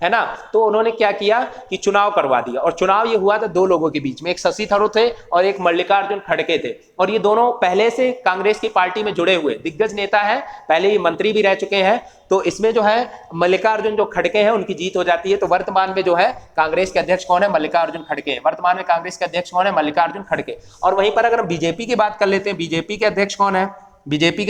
है ना। तो उन्होंने क्या किया कि चुनाव करवा दिया। और चुनाव ये हुआ था 2 लोगों के बीच में, एक शशि थरूर थे और एक मल्लिकार्जुन खड़गे थे। और ये दोनों पहले से कांग्रेस की पार्टी में जुड़े हुए दिग्गज नेता हैं, पहले ही मंत्री भी रह चुके हैं। तो इसमें जो है मल्लिकार्जुन जो खड़गे हैं उनकी जीत हो जाती है। तो वर्तमान में जो है कांग्रेस के अध्यक्ष कौन है, मल्लिकार्जुन खड़गे। वर्तमान में कांग्रेस के अध्यक्ष कौन है, मल्लिकार्जुन खड़गे। और वहीं पर अगर हम बीजेपी की बात कर लेते हैं, बीजेपी के अध्यक्ष कौन है, बीजेपी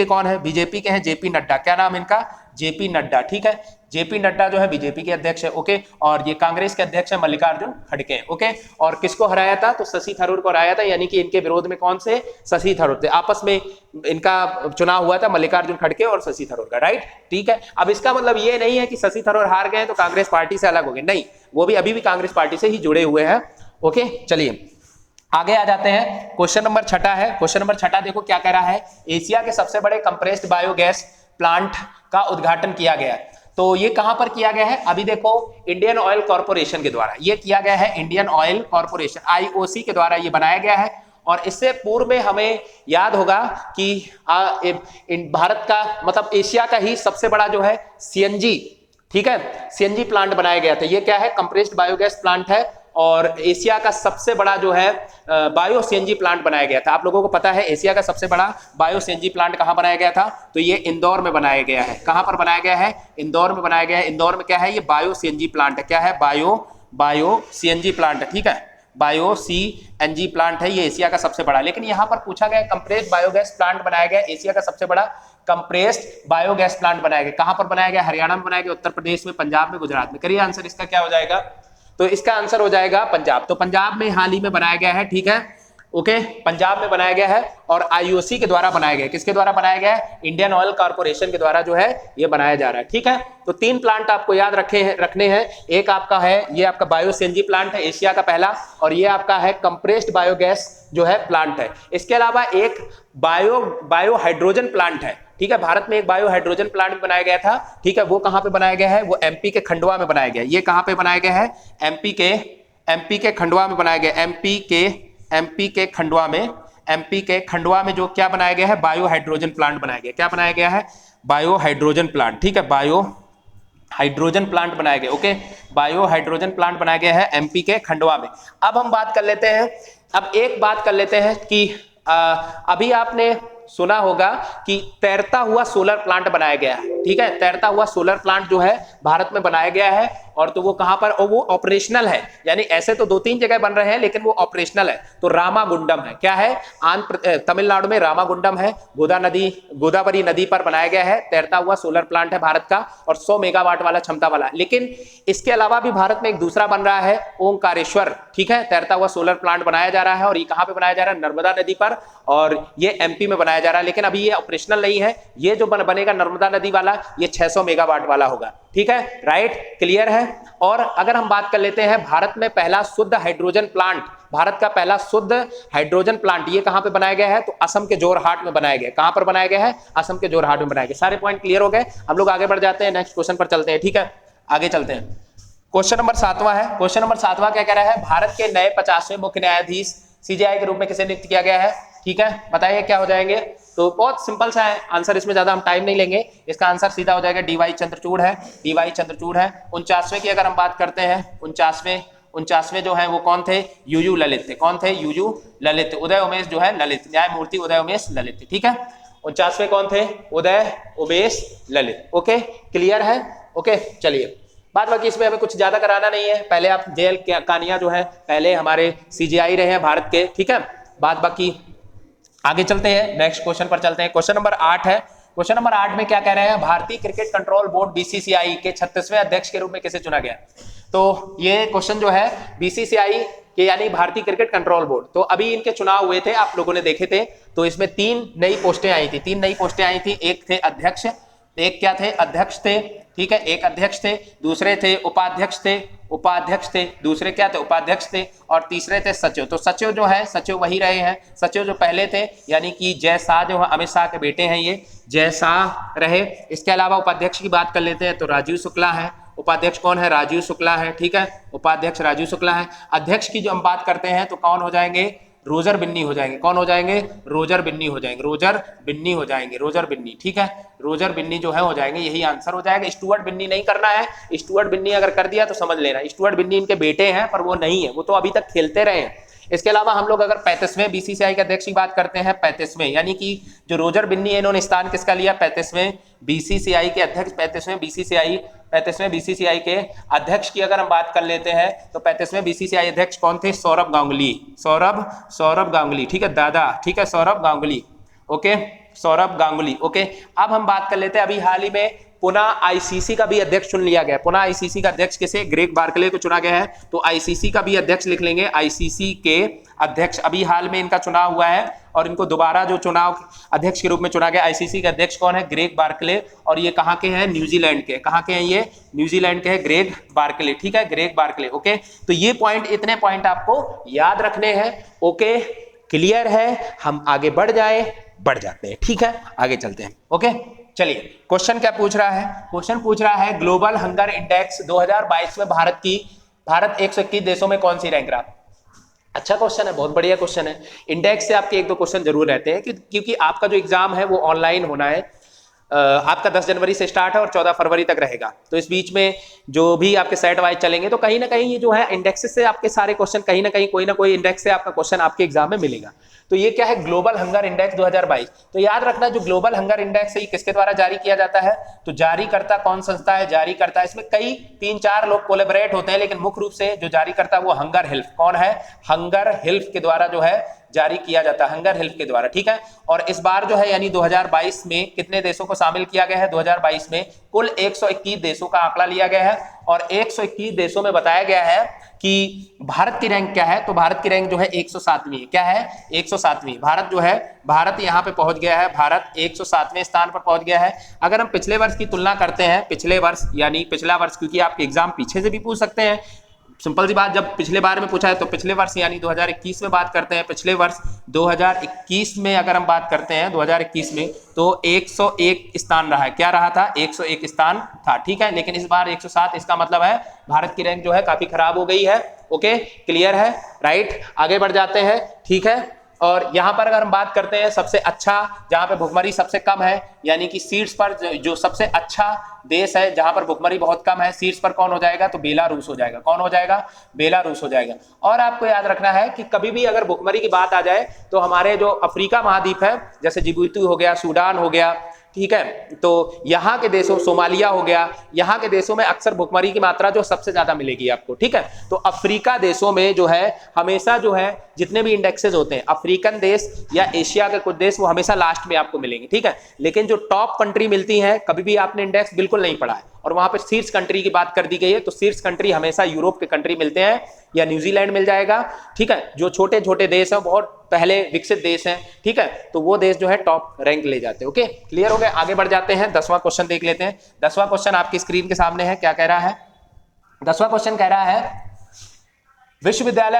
के हैं जेपी नड्डा। क्या नाम इनका, जेपी नड्डा, ठीक है। जेपी नड्डा जो है बीजेपी के अध्यक्ष है, ओके। और ये कांग्रेस के अध्यक्ष है मल्लिकार्जुन खड़गे, ओके। और किसको हराया था, तो शशि थरूर को हराया था, यानी कि इनके विरोध में कौन से, शशि थरूर थे। आपस में इनका चुनाव हुआ था मल्लिकार्जुन खड़गे और शशि थरूर का, राइट, ठीक है। अब इसका मतलब ये नहीं है कि शशि थरूर हार गए तो कांग्रेस पार्टी से अलग हो गए, नहीं, वो भी अभी भी कांग्रेस पार्टी से ही जुड़े हुए हैं, ओके। चलिए आगे आ जाते हैं। क्वेश्चन नंबर 6 है। क्वेश्चन नंबर 6 देखो क्या कह रहा है, एशिया के सबसे बड़े कंप्रेस्ड बायोगैस प्लांट का उद्घाटन किया गया है। तो ये कहां पर किया गया है, अभी देखो, इंडियन ऑयल कॉर्पोरेशन के द्वारा ये किया गया है, इंडियन ऑयल कॉर्पोरेशन IOC के द्वारा ये बनाया गया है। और इससे पूर्व में हमें याद होगा कि भारत का, मतलब एशिया का ही सबसे बड़ा जो है CNG, ठीक है, CNG प्लांट बनाया गया था। ये क्या है, कंप्रेस्ड बायोगैस प्लांट है। और एशिया का सबसे बड़ा जो है बायो CNG प्लांट बनाया गया था। आप लोगों को पता है एशिया का सबसे बड़ा बायो CNG प्लांट कहां बनाया गया था, तो ये इंदौर में बनाया गया है। कहां पर बनाया गया है, इंदौर में बनाया गया है। इंदौर में क्या है, ये बायो CNG प्लांट है। क्या है, बायो CNG प्लांट है, ठीक है, बायो CNG प्लांट है, ये एशिया का सबसे बड़ा। लेकिन यहां पर पूछा गया कंप्रेस्ड बायोगैस प्लांट बनाया गया, एशिया का सबसे बड़ा कंप्रेस्ड बायोगैस प्लांट बनाया गया। कहां पर बनाया गया, हरियाणा में बनाया गया, उत्तर प्रदेश में, पंजाब में, गुजरात में। करिए आंसर इसका क्या हो जाएगा, तो इसका आंसर हो जाएगा पंजाब। तो पंजाब में हाल ही में बनाया गया है, ठीक है, ओके, पंजाब में बनाया गया है। और IOC के द्वारा बनाया गया है। किसके द्वारा बनाया गया है, इंडियन ऑयल कॉर्पोरेशन के द्वारा जो है ये बनाया जा रहा है, ठीक है। तो 3 प्लांट आपको याद रखने हैं। एक आपका है, ये आपका बायो CNG प्लांट है, एशिया का पहला। और ये आपका है कंप्रेस्ड बायोगैस जो है प्लांट है। इसके अलावा एक बायो हाइड्रोजन प्लांट है, ठीक है। भारत में एक बायो हाइड्रोजन प्लांट भी बनाया गया था, ठीक है। वो कहां पे बनाया गया है, वो MP के खंडवा में बनाया गया है। ये कहां पे बनाया गया है, एमपी के खंडवा में बनाया गया, एमपी के खंडवा में जो क्या बनाया गया है, बायो हाइड्रोजन प्लांट बनाया गया। क्या बनाया गया है? बायो हाइड्रोजन प्लांट, ठीक है, बायो हाइड्रोजन प्लांट बनाया गया। ओके, बायो हाइड्रोजन प्लांट बनाया गया है एमपी के खंडवा में। अब हम बात कर लेते हैं, अब एक बात कर लेते हैं कि अभी आपने सुना होगा कि तैरता हुआ सोलर प्लांट बनाया गया है, ठीक है, तैरता हुआ सोलर प्लांट जो है भारत में बनाया गया है। और तो वो कहां पर, और वो ऑपरेशनल है, यानी ऐसे तो 2-3 जगह बन रहे हैं लेकिन वो ऑपरेशनल है। तो रामागुंडम है, क्या है, तमिलनाडु में रामागुंडम है, गोदावरी नदी पर बनाया गया है, तैरता हुआ सोलर प्लांट है भारत का, और 100 मेगावाट वाला क्षमता वाला। लेकिन इसके अलावा भी भारत में एक दूसरा बन रहा है, ओंकारेश्वर, ठीक है, तैरता हुआ सोलर प्लांट बनाया जा रहा है। और ये कहां पे बनाया जा रहा है? नर्मदा नदी पर, और ये एमपी में बनाया जा रहा है। लेकिन अभी ये ऑपरेशनल नहीं है। ये जो बनेगा नर्मदा नदी वाला, ये 600 मेगावाट वाला होगा, ठीक है, राइट, क्लियर है। और अगर हम बात कर लेते हैं भारत में पहला शुद्ध हाइड्रोजन प्लांट, भारत का पहला शुद्ध हाइड्रोजन प्लांट ये कहां पे बनाया गया है? तो असम के जोरहाट में बनाया गया। कहां पर बनाया गया है? असम के जोरहाट में बनाया गया। सारे पॉइंट क्लियर हो गए। हम लोग आगे बढ़ जाते हैं, नेक्स्ट क्वेश्चन पर चलते हैं, ठीक है, आगे चलते हैं। क्वेश्चन नंबर 7वां है। क्वेश्चन नंबर 7वां क्या कह रहा है? भारत के नए 50वें मुख्य न्यायाधीश सीजेआई के रूप में किसे नियुक्त किया गया है? ठीक है, बताइए क्या हो जाएंगे? तो बहुत सिंपल सा है आंसर, इसमें ज्यादा हम टाइम नहीं लेंगे। इसका आंसर सीधा हो जाएगा डीवाई चंद्रचूड़ है, डीवाई चंद्रचूड़ है। 49वें की अगर हम बात करते हैं, 49वें जो है वो कौन थे? यूयू ललित थे। कौन थे? यूयू ललित। उदय उमेश जो है ललित, न्यायमूर्ति उदय उमेश ललित, ठीक है। 49वें कौन थे? उदय उमेश ललित। ओके, क्लियर है। ओके, चलिए, बात बाकी इसमें हमें कुछ ज्यादा कराना नहीं है। पहले आप जेल कानिया जो है पहले हमारे सीजीआई रहे हैं भारत के, ठीक है। बात बाकी आगे चलते हैं, नेक्स्ट क्वेश्चन पर चलते हैं। क्वेश्चन नंबर 8 है। क्वेश्चन नंबर 8 में क्या कह रहे हैं? भारतीय क्रिकेट कंट्रोल बोर्ड बीसीसीआई के 36वें अध्यक्ष के रूप में किसे चुना गया? तो ये क्वेश्चन जो है बीसीसीआई के यानी भारतीय क्रिकेट कंट्रोल बोर्ड, तो अभी इनके चुनाव हुए थे, आप लोगों ने देखे थे। तो इसमें 3 नई पोस्टें आई थी, 3 नई पोस्टें आई थी। एक थे अध्यक्ष, एक क्या थे? अध्यक्ष थे, ठीक है, एक अध्यक्ष थे, दूसरे थे उपाध्यक्ष थे, दूसरे क्या थे? उपाध्यक्ष थे, और तीसरे थे सचिव। तो सचिव जो है, सचिव वही रहे हैं, सचिव जो पहले थे, यानी कि जय शाह जो है अमित शाह के बेटे हैं, ये जय शाह रहे। इसके अलावा उपाध्यक्ष की बात कर लेते हैं तो राजीव शुक्ला है। उपाध्यक्ष कौन है? राजीव शुक्ला है, ठीक है, उपाध्यक्ष राजीव शुक्ला है। अध्यक्ष की जो हम बात करते हैं तो कौन हो जाएंगे? रोजर बिन्नी हो जाएंगे। कौन हो जाएंगे? रोजर बिन्नी हो जाएंगे, रोजर बिन्नी हो जाएंगे, रोजर बिन्नी, ठीक है, रोजर बिन्नी जो है हो जाएंगे, यही आंसर हो जाएगा। स्टुअर्ट बिन्नी नहीं करना है, स्टुअर्ट बिन्नी अगर कर दिया तो समझ लेना स्टुअर्ट बिन्नी इनके बेटे हैं, पर वो नहीं है, वो तो अभी तक खेलते रहे हैं। इसके अलावा हम लोग अगर 35वें बीसीसीआई के अध्यक्ष की बात करते हैं, 35वें यानी कि जो रोजर बिन्नी है इन्होंने स्थान किसका लिया? 35वें बीसीसीआई के अध्यक्ष, 35वें बीसीसीआई के अध्यक्ष की अगर हम बात कर लेते हैं तो 35वें बीसीसीआई अध्यक्ष कौन थे? सौरभ गांगुली, सौरभ गांगुली, ठीक है, दादा, ठीक है, सौरभ गांगुली, ओके, सौरभ गांगुली। ओके, अब हम बात कर लेते हैं, अभी हाल ही में पुनः आईसीसी का भी अध्यक्ष चुन लिया गया। पुनः आईसीसी का अध्यक्ष किसे? ग्रेग बार्कले को चुना गया है। तो आईसीसी का भी अध्यक्ष लिख लेंगे, आईसीसी के अध्यक्ष अभी हाल में इनका चुनाव हुआ है और इनको दोबारा जो चुनाव अध्यक्ष के रूप में चुना गया। आईसीसी के अध्यक्ष कौन है? ग्रेग बार्कले, और ये कहाँ के हैं? न्यूजीलैंड के। कहाँ के हैं ये? न्यूजीलैंड के हैं, ग्रेग बार्कले, ठीक है, ग्रेग बार्कले। ओके, तो ये पॉइंट, इतने पॉइंट आपको याद रखने हैं। ओके, क्लियर है, हम आगे बढ़ जाते हैं, ठीक है, आगे चलते हैं। ओके, चलिए, क्वेश्चन क्या पूछ रहा है? क्वेश्चन पूछ रहा है ग्लोबल हंगर इंडेक्स 2022 में भारत 121 देशों में कौन सी रैंक रहा? अच्छा क्वेश्चन है, बहुत बढ़िया क्वेश्चन है। इंडेक्स से आपके 1-2 क्वेश्चन जरूर रहते हैं क्योंकि आपका जो एग्जाम है वो ऑनलाइन होना है। आपका 10 जनवरी से स्टार्ट है और 14 फरवरी तक रहेगा। तो इस बीच में जो भी आपके सेट वाइज चलेंगे तो कहीं ना कहीं ये जो है इंडेक्स से आपके सारे क्वेश्चन कहीं ना कहीं कोई ना कोई इंडेक्स से आपका क्वेश्चन आपके एग्जाम में मिलेगा। तो ये क्या है? Global hunger index 2022। तो याद रखना, जो ग्लोबल हंगर इंडेक्स है ये किसके द्वारा जारी किया जाता है? तो जारी करता कौन संस्था है? जारी करता, इसमें कई 3-4 लोग कोलैबोरेट होते हैं, लेकिन मुख्य रूप से जो जारी करता है वो हंगर हिल्फ। कौन है? हंगर हिल्फ के द्वारा जो है जारी किया जाता है, हंगर हिल्फ के द्वारा, ठीक है। और इस बार जो है यानी 2022 में कितने देशों को शामिल किया गया है? 2022 में कुल 121 देशों का आंकड़ा लिया गया है और 121 देशों में बताया गया है कि भारत की रैंक क्या है? तो भारत की रैंक जो है 107वीं है। क्या है? 107वीं। भारत जो है, भारत यहाँ पे पहुंच गया है, भारत 107वें स्थान पर पहुंच गया है। अगर हम पिछले वर्ष की तुलना करते हैं, पिछले वर्ष यानी पिछला वर्ष, क्योंकि आपके एग्जाम पीछे से भी पूछ सकते हैं, सिंपल सी बात, जब पिछले बार में पूछा है तो पिछले वर्ष यानी 2021 में बात करते हैं। पिछले वर्ष 2021 में अगर हम बात करते हैं 2021 में तो 101 स्थान रहा है। क्या रहा था? 101 स्थान था, ठीक है। लेकिन इस बार 107, इसका मतलब है भारत की रैंक जो है काफी खराब हो गई है। ओके, क्लियर है, राइट। आगे बढ़ जाते हैं, ठीक है। और यहां पर अगर हम बात करते हैं सबसे अच्छा, जहां पे भुखमरी सबसे कम है, यानी कि सीट्स पर जो सबसे अच्छा देश है जहां पर भुखमरी बहुत कम है, सीट्स पर कौन हो जाएगा? तो बेलारूस हो जाएगा। कौन हो जाएगा? बेलारूस हो जाएगा। और आपको याद रखना है कि कभी भी अगर भुखमरी की बात आ जाए तो हमारे जो अफ्रीका महाद्वीप है, जैसे जिबूती हो गया, सूडान हो गया, ठीक है, तो यहाँ के देशों, सोमालिया हो गया, यहाँ के देशों में अक्सर भुखमरी की मात्रा जो सबसे ज्यादा मिलेगी आपको, ठीक है। तो अफ्रीका देशों में जो है हमेशा जो है जितने भी इंडेक्सेस होते हैं, अफ्रीकन देश या एशिया के कुछ देश, वो हमेशा लास्ट में आपको मिलेंगे, ठीक है। लेकिन जो टॉप कंट्री मिलती है, कभी भी आपने इंडेक्स बिल्कुल नहीं पढ़ा है और वहां पर शीर्ष कंट्री की बात कर दी गई है, तो शीर्ष कंट्री हमेशा यूरोप के कंट्री मिलते हैं या न्यूजीलैंड मिल जाएगा, ठीक है। जो छोटे छोटे देश हैं, बहुत पहले विकसित देश हैं, ठीक है, तो वो देश जो है टॉप रैंक ले जाते हैं। ओके, क्लियर हो गया। आगे बढ़ जाते हैं, 10वां क्वेश्चन देख लेते हैं। 10वां क्वेश्चन आपकी स्क्रीन के सामने है। क्या कह रहा है? 10वां क्वेश्चन कह रहा है विश्वविद्यालय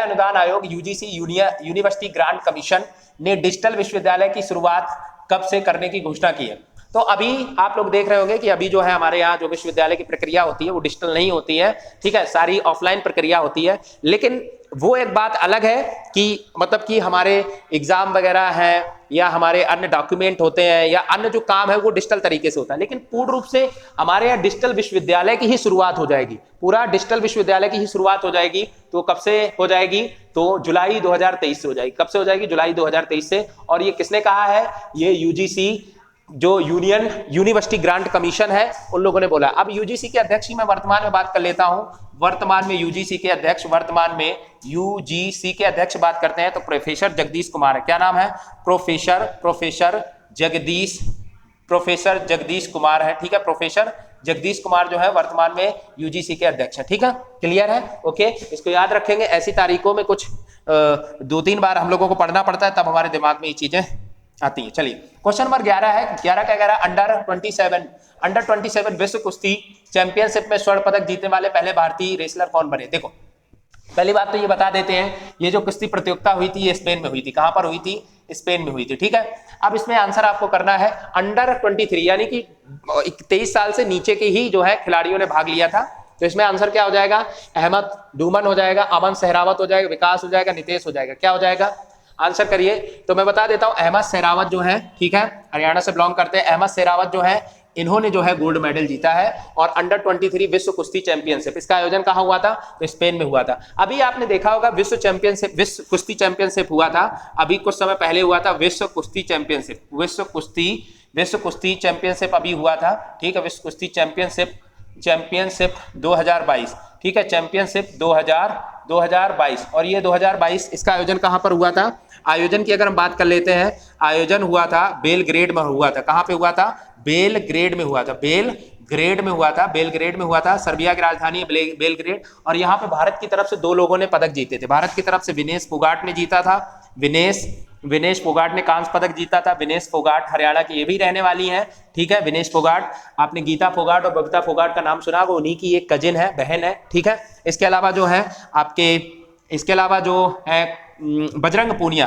अनुदान आयोग यूजीसी यूनिवर्सिटी ग्रांट कमीशन ने डिजिटल विश्वविद्यालय की शुरुआत कब से करने की घोषणा की है? तो अभी आप लोग देख रहे होंगे कि अभी जो है हमारे यहाँ जो विश्वविद्यालय की प्रक्रिया होती है वो डिजिटल नहीं होती है, ठीक है, सारी ऑफलाइन प्रक्रिया होती है। लेकिन वो एक बात अलग है कि मतलब कि हमारे एग्जाम वगैरह है या हमारे अन्य डॉक्यूमेंट होते हैं या अन्य जो काम है वो डिजिटल तरीके से होता है, लेकिन पूर्ण रूप से हमारे यहाँ डिजिटल विश्वविद्यालय की ही शुरुआत हो जाएगी। पूरा डिजिटल विश्वविद्यालय की ही शुरुआत हो जाएगी। तो कब से हो जाएगी? तो जुलाई 2023 से हो जाएगी। कब से हो जाएगी? जुलाई 2023 से। और ये किसने कहा है? ये यूजीसी जो यूनिवर्सिटी ग्रांट कमीशन है, उन लोगों ने बोला। अब यूजीसी के अध्यक्ष की मैं वर्तमान में बात कर लेता हूं। वर्तमान में यूजीसी के अध्यक्ष बात करते हैं तो प्रोफेसर जगदीश कुमार है। क्या नाम है? प्रोफेसर जगदीश कुमार है, ठीक है। प्रोफेसर जगदीश कुमार जो है वर्तमान में यूजीसी के अध्यक्ष है, ठीक है, क्लियर है। ओके, इसको याद रखेंगे। ऐसी तारीखों में कुछ 2-3 बार हम लोगों को पढ़ना पड़ता है, तब हमारे दिमाग में ये चीजें आती है। चलिए, क्वेश्चन नंबर 11 है। 11 क्या कह रहा है? अंडर 27 विश्व कुश्ती चैंपियनशिप में स्वर्ण पदक जीतने वाले पहले भारतीय रेसलर कौन बने? देखो, पहली बात तो ये बता देते हैं, ये जो कुश्ती प्रतियोगिता हुई थी ये स्पेन में हुई थी। कहां पर हुई थी? स्पेन में हुई थी, ठीक है। अब इसमें आंसर आपको करना है अंडर 23, यानी कि 23 साल से नीचे के ही जो है खिलाड़ियों ने भाग लिया था। तो इसमें आंसर क्या हो जाएगा? अहमद डूमन हो जाएगा, अमन सहरावत हो जाएगा, विकास हो जाएगा, नितेश हो जाएगा। क्या हो जाएगा? आंसर करिए। तो मैं बता देता हूं, अहमद सहरावत जो है, ठीक है, हरियाणा से बिलोंग करते हैं। अहमद सहरावत जो है, इन्होंने जो है गोल्ड मेडल जीता है। और अंडर 23 विश्व कुश्ती चैंपियनशिप, इसका आयोजन कहां हुआ था? तो स्पेन में हुआ था। अभी आपने देखा होगा विश्व कुश्ती चैंपियनशिप हुआ था, अभी कुछ समय पहले हुआ था विश्व कुश्ती चैंपियनशिप अभी हुआ था, ठीक है। विश्व कुश्ती चैंपियनशिप 2022, ठीक है, चैंपियनशिप 2022। और ये 2022 इसका आयोजन कहां पर हुआ था? आयोजन की अगर हम बात कर लेते हैं, आयोजन हुआ था बेलग्रेड में हुआ था। कहां पे हुआ था? बेलग्रेड में हुआ था। सर्बिया की राजधानी है बेलग्रेड। और यहाँ पे भारत की तरफ से 2 लोगों ने पदक जीते थे। भारत की तरफ से विनेश फोगाट ने जीता था। विनेश फोगाट ने कांस्य पदक जीता था। विनेश फोगाट हरियाणा की ये भी रहने वाली हैं, ठीक है। विनेश फोगाट, आपने गीता फोगाट और बबीता फोगाट का नाम सुना होगा, उन्हीं की एक कजिन है, बहन है, ठीक है। इसके अलावा जो है बजरंग पूनिया,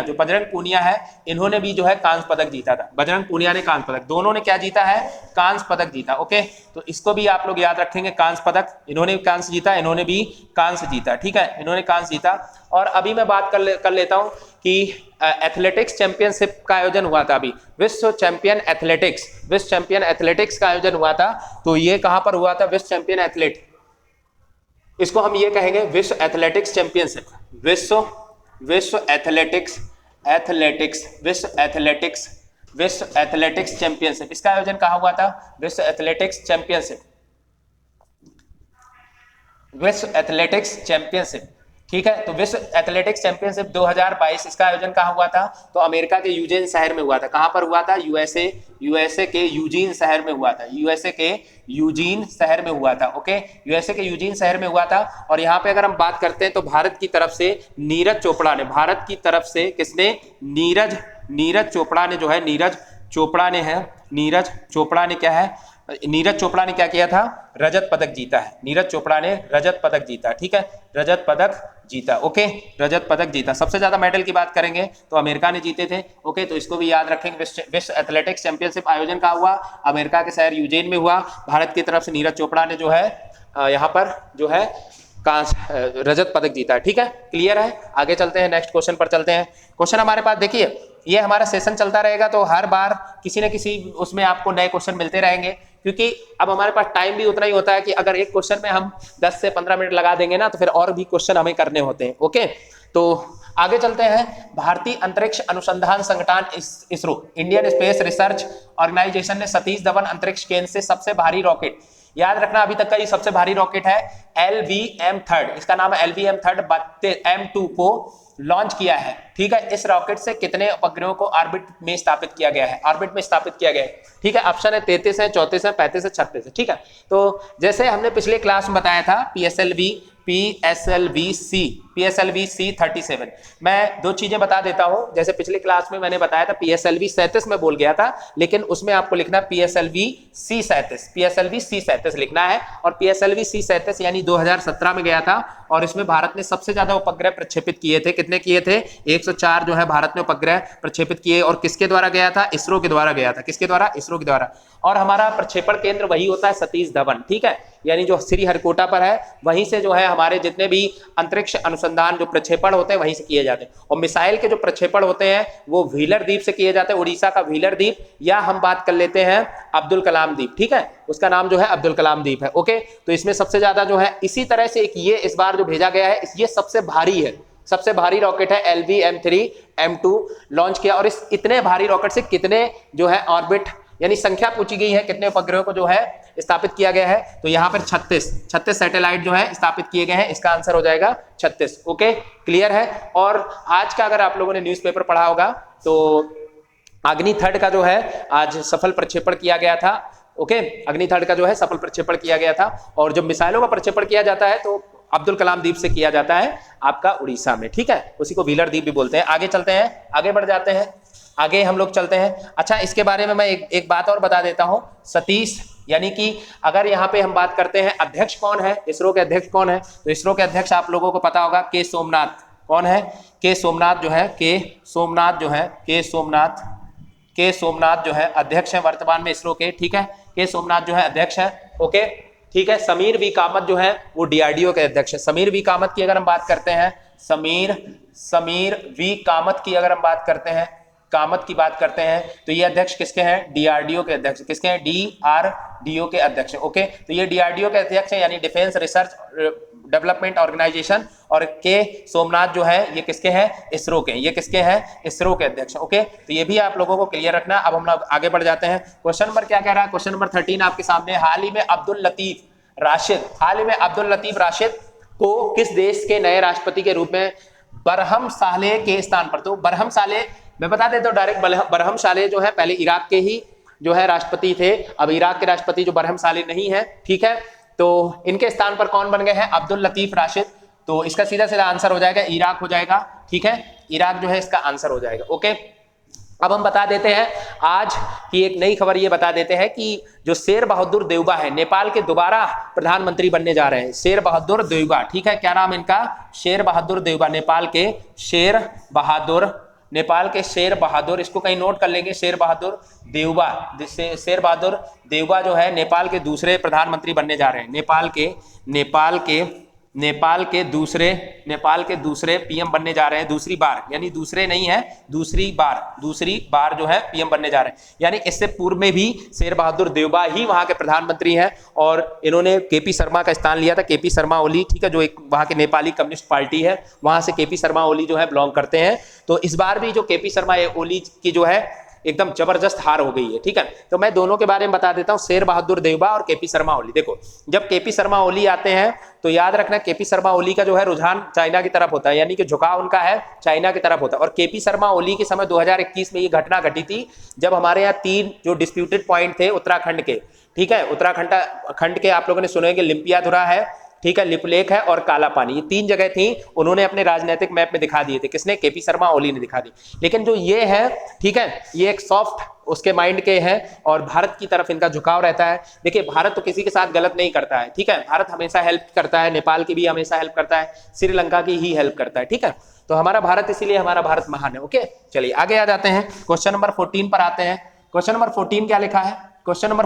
बजरंग पूनिया है, इन्होंने भी जो है कांस्य पदक जीता था। बजरंग पूनिया ने कांस्य पदक, दोनों ने क्या जीता है? कांस्य पदक जीता। ओके, तो इसको भी आप लोग याद रखेंगे, कांस्य पदक, इन्होंने भी कांस्य जीता, इन्होंने भी कांस्य जीता, ठीक है, इन्होंने कांस्य जीता। और अभी मैं बात कर लेता हूं कि एथलेटिक्स चैंपियनशिप का आयोजन हुआ था। अभी विश्व चैंपियन एथलेटिक्स का आयोजन हुआ था। तो ये कहां पर हुआ था? विश्व चैंपियन एथलेट, इसको हम ये कहेंगे विश्व एथलेटिक्स चैंपियनशिप, विश्व एथलेटिक्स चैंपियनशिप, इसका आयोजन कहां हुआ था? विश्व एथलेटिक्स चैंपियनशिप, ठीक है। तो विश्व एथलेटिक्स चैंपियनशिप 2022 इसका आयोजन कहां हुआ था? तो अमेरिका के यूजेन शहर में हुआ था। कहां पर हुआ था? यूएसए के यूजीन शहर में हुआ था। ओके, यूएसए के यूजीन शहर में हुआ था। और यहाँ पे अगर हम बात करते हैं तो भारत की तरफ से नीरज चोपड़ा ने, नीरज चोपड़ा ने क्या है? नीरज चोपड़ा ने क्या किया था, रजत पदक जीता है। नीरज चोपड़ा ने रजत पदक जीता, ठीक है, रजत पदक जीता। ओके, रजत पदक जीता। सबसे ज्यादा मेडल की बात करेंगे तो अमेरिका ने जीते थे। ओके, तो इसको भी याद रखेंगे। विश्व एथलेटिक्स चैंपियनशिप आयोजन कहाँ हुआ, अमेरिका के शहर यूजेन में हुआ। भारत की तरफ से नीरज चोपड़ा ने जो है यहाँ पर जो है रजत पदक जीता है। ठीक है, क्लियर है। आगे चलते हैं, नेक्स्ट क्वेश्चन पर चलते हैं। क्वेश्चन हमारे पास देखिए, ये हमारा सेशन चलता रहेगा तो हर बार किसी न किसी उसमें आपको नए क्वेश्चन मिलते रहेंगे, क्योंकि अब हमारे पास टाइम भी उतना ही होता है कि अगर एक क्वेश्चन में हम 10 से 15 मिनट लगा देंगे ना तो फिर और भी क्वेश्चन हमें करने होते हैं। ओके, तो आगे चलते हैं। भारतीय अंतरिक्ष अनुसंधान संगठन ISRO, Indian space research organisation ने सतीश धवन अंतरिक्ष केंद्र से सबसे भारी रॉकेट, याद रखना अभी तक का ये सबसे भारी रॉकेट है LVM-3, इसका नाम है LVM-3 M2 को लॉन्च किया है। ठीक है, इस रॉकेट से कितने उपग्रहों को ऑर्बिट में स्थापित किया गया है, ऑर्बिट में स्थापित किया गया है। ठीक है, ऑप्शन है 33 है, 34 है, 35 है, 36 है। ठीक है, तो जैसे हमने पिछले क्लास में बताया था PSLV-C 37, मैं दो चीजें बता देता हूं। जैसे पिछली क्लास में मैंने बताया था PSLV 37 में बोल गया था, लेकिन उसमें आपको लिखना PSLV-C 37 लिखना है। और PSLV-C 37 यानी 2017 में गया था और इसमें भारत ने सबसे ज्यादा उपग्रह प्रक्षेपित किए थे। कितने किए थे, 104 जो है भारत ने उपग्रह प्रक्षेपित किए। और किसके द्वारा गया था, इसरो के द्वारा गया था। किसके द्वारा, इसरो के द्वारा। और हमारा प्रक्षेपण केंद्र वही होता है सतीश धवन, ठीक है, यानी जो श्रीहरिकोटा पर है, वहीं से जो है हमारे जितने भी अंतरिक्ष अनुसंधान जो प्रक्षेपण होते हैं वहीं से किए जाते हैं। और मिसाइल के जो प्रक्षेपण होते हैं वो व्हीलर द्वीप से किए जाते हैं, उड़ीसा का व्हीलर द्वीप, या हम बात कर लेते हैं अब्दुल कलाम द्वीप। ठीक है, उसका नाम जो है अब्दुल कलाम द्वीप है। ओके, तो इसमें सबसे ज्यादा जो है, इसी तरह से एक ये इस बार जो भेजा गया है ये सबसे भारी है, सबसे भारी रॉकेट है LVM-3 M2 लॉन्च किया। और इस इतने भारी रॉकेट से कितने जो है ऑर्बिट, यानी संख्या पूछी गई है कितने उपग्रहों को जो है स्थापित किया गया है, तो यहाँ पर 36 सैटेलाइट जो है स्थापित किए गए हैं। इसका आंसर हो जाएगा 36। ओके, क्लियर है। और आज का अगर आप लोगों ने न्यूज़पेपर पढ़ा होगा तो अग्नि-3 का जो है आज सफल प्रक्षेपण किया गया था। ओके, अग्नि-3 का जो है सफल प्रक्षेपण किया गया था। और जब मिसाइलों का प्रक्षेपण किया जाता है तो अब्दुल कलाम द्वीप से किया जाता है आपका उड़ीसा में। ठीक है, उसी को व्हीलर द्वीप भी बोलते हैं। आगे चलते हैं, आगे बढ़ जाते हैं, आगे हम लोग चलते हैं। अच्छा, इसके बारे में मैं एक बात और बता देता हूं। सतीश, यानी कि अगर यहाँ पे हम बात करते हैं अध्यक्ष कौन है, इसरो के अध्यक्ष कौन है, तो इसरो के अध्यक्ष आप लोगों को पता होगा के सोमनाथ। कौन है, के सोमनाथ जो है, के सोमनाथ जो है अध्यक्ष है वर्तमान में इसरो के। ठीक है, के सोमनाथ जो है अध्यक्ष है। ओके, ठीक है। समीर वी कामत जो है वो DRDO के अध्यक्ष है। समीर वी कामत की अगर हम बात करते हैं, समीर वी कामत की अगर हम बात करते हैं, कामत की बात करते हैं, तो ये अध्यक्ष किसके हैं, DRDO के अध्यक्ष। किसके हैं, DRDO के अध्यक्ष। ओके, तो ये DRDO के अध्यक्ष है, यानी डिफेंस रिसर्च डेवलपमेंट ऑर्गेनाइजेशन। और के सोमनाथ जो है ये किसके हैं, इसरो के। ये किसके हैं, इसरो के अध्यक्ष। ओके, तो ये भी आप लोगों को क्लियर रखना। अब हम लोग आगे बढ़ जाते हैं। क्वेश्चन नंबर क्या कह रहा है, क्वेश्चन नंबर 13 आपके सामने। हाल ही में अब्दुल लतीफ राशिद को किस देश के नए राष्ट्रपति के रूप में बरहम सालेह के स्थान पर, तो बरहम सालेह मैं बता देता हूँ डायरेक्ट, बरहम सालेह जो है पहले इराक के ही जो है राष्ट्रपति थे। अब इराक के राष्ट्रपति जो बरहम सालेह नहीं है, ठीक है, तो इनके स्थान पर कौन बन गए हैं, अब्दुल लतीफ राशिद। तो इसका सीधा सीधा आंसर हो जाएगा इराक हो जाएगा। ठीक है, इराक जो है इसका आंसर हो जाएगा। ओके, अब हम बता देते हैं आज की एक नई खबर, ये बता देते हैं कि जो शेर बहादुर देउबा है, नेपाल के दोबारा प्रधानमंत्री बनने जा रहे हैं। शेर बहादुर देउबा, ठीक है, क्या नाम इनका, शेर बहादुर देउबा। नेपाल के शेर बहादुर, इसको कहीं नोट कर लेंगे, शेर बहादुर देउबा। शेर बहादुर देउबा जो है नेपाल के दूसरे प्रधानमंत्री बनने जा रहे हैं। नेपाल के दूसरे PM बनने जा रहे हैं, दूसरी बार, यानी दूसरे नहीं है, दूसरी बार जो है PM बनने जा रहे हैं। यानी इससे पूर्व में भी शेर बहादुर देउबा ही वहां के प्रधानमंत्री हैं और इन्होंने KP शर्मा का स्थान लिया था। KP शर्मा ओली, ठीक है, जो एक वहां के नेपाली कम्युनिस्ट पार्टी है, वहां से KP शर्मा ओली जो है बिलोंग करते हैं। तो इस बार भी जो KP शर्मा ओली की जो है एकदम जबरदस्त हार हो गई है। ठीक है, तो मैं दोनों के बारे में बता देता हूं, शेर बहादुर देउबा और KP शर्मा ओली। देखो, जब KP शर्मा ओली आते हैं तो याद रखना KP शर्मा ओली का जो है रुझान चाइना की तरफ होता है, यानी कि झुकाव उनका है चाइना की तरफ होता है। और KP शर्मा ओली के समय 2021 में ये घटना घटी थी जब हमारे यहाँ 3 जो डिस्प्यूटेड पॉइंट थे उत्तराखंड के, ठीक है, उत्तराखंड के आप लोगों ने सुने कि लिम्पियाधुरा है, ठीक है, लिपुलेख है और काला पानी, ये 3 जगह थी, उन्होंने अपने राजनीतिक मैप में दिखा दिए थे। किसने? केपी शर्मा ओली ने दिखा दी। लेकिन जो ये है, ठीक है, ये एक सॉफ्ट उसके माइंड के हैं और भारत की तरफ इनका झुकाव रहता है। देखिए भारत तो किसी के साथ गलत नहीं करता है, ठीक है, भारत हमेशा हेल्प करता है, नेपाल की भी हमेशा हेल्प करता है, श्रीलंका की ही हेल्प करता है, ठीक है। तो हमारा भारत, इसीलिए हमारा भारत महान है। ओके, चलिए आगे आ जाते हैं, क्वेश्चन नंबर 14 पर आते हैं। क्वेश्चन नंबर 14 क्या लिखा है? क्वेश्चन नंबर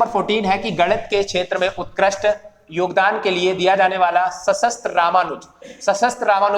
14 है कि गणित के क्षेत्र में उत्कृष्ट योगदान के लिए दिया जाने वाला सशस्त्र रामानुज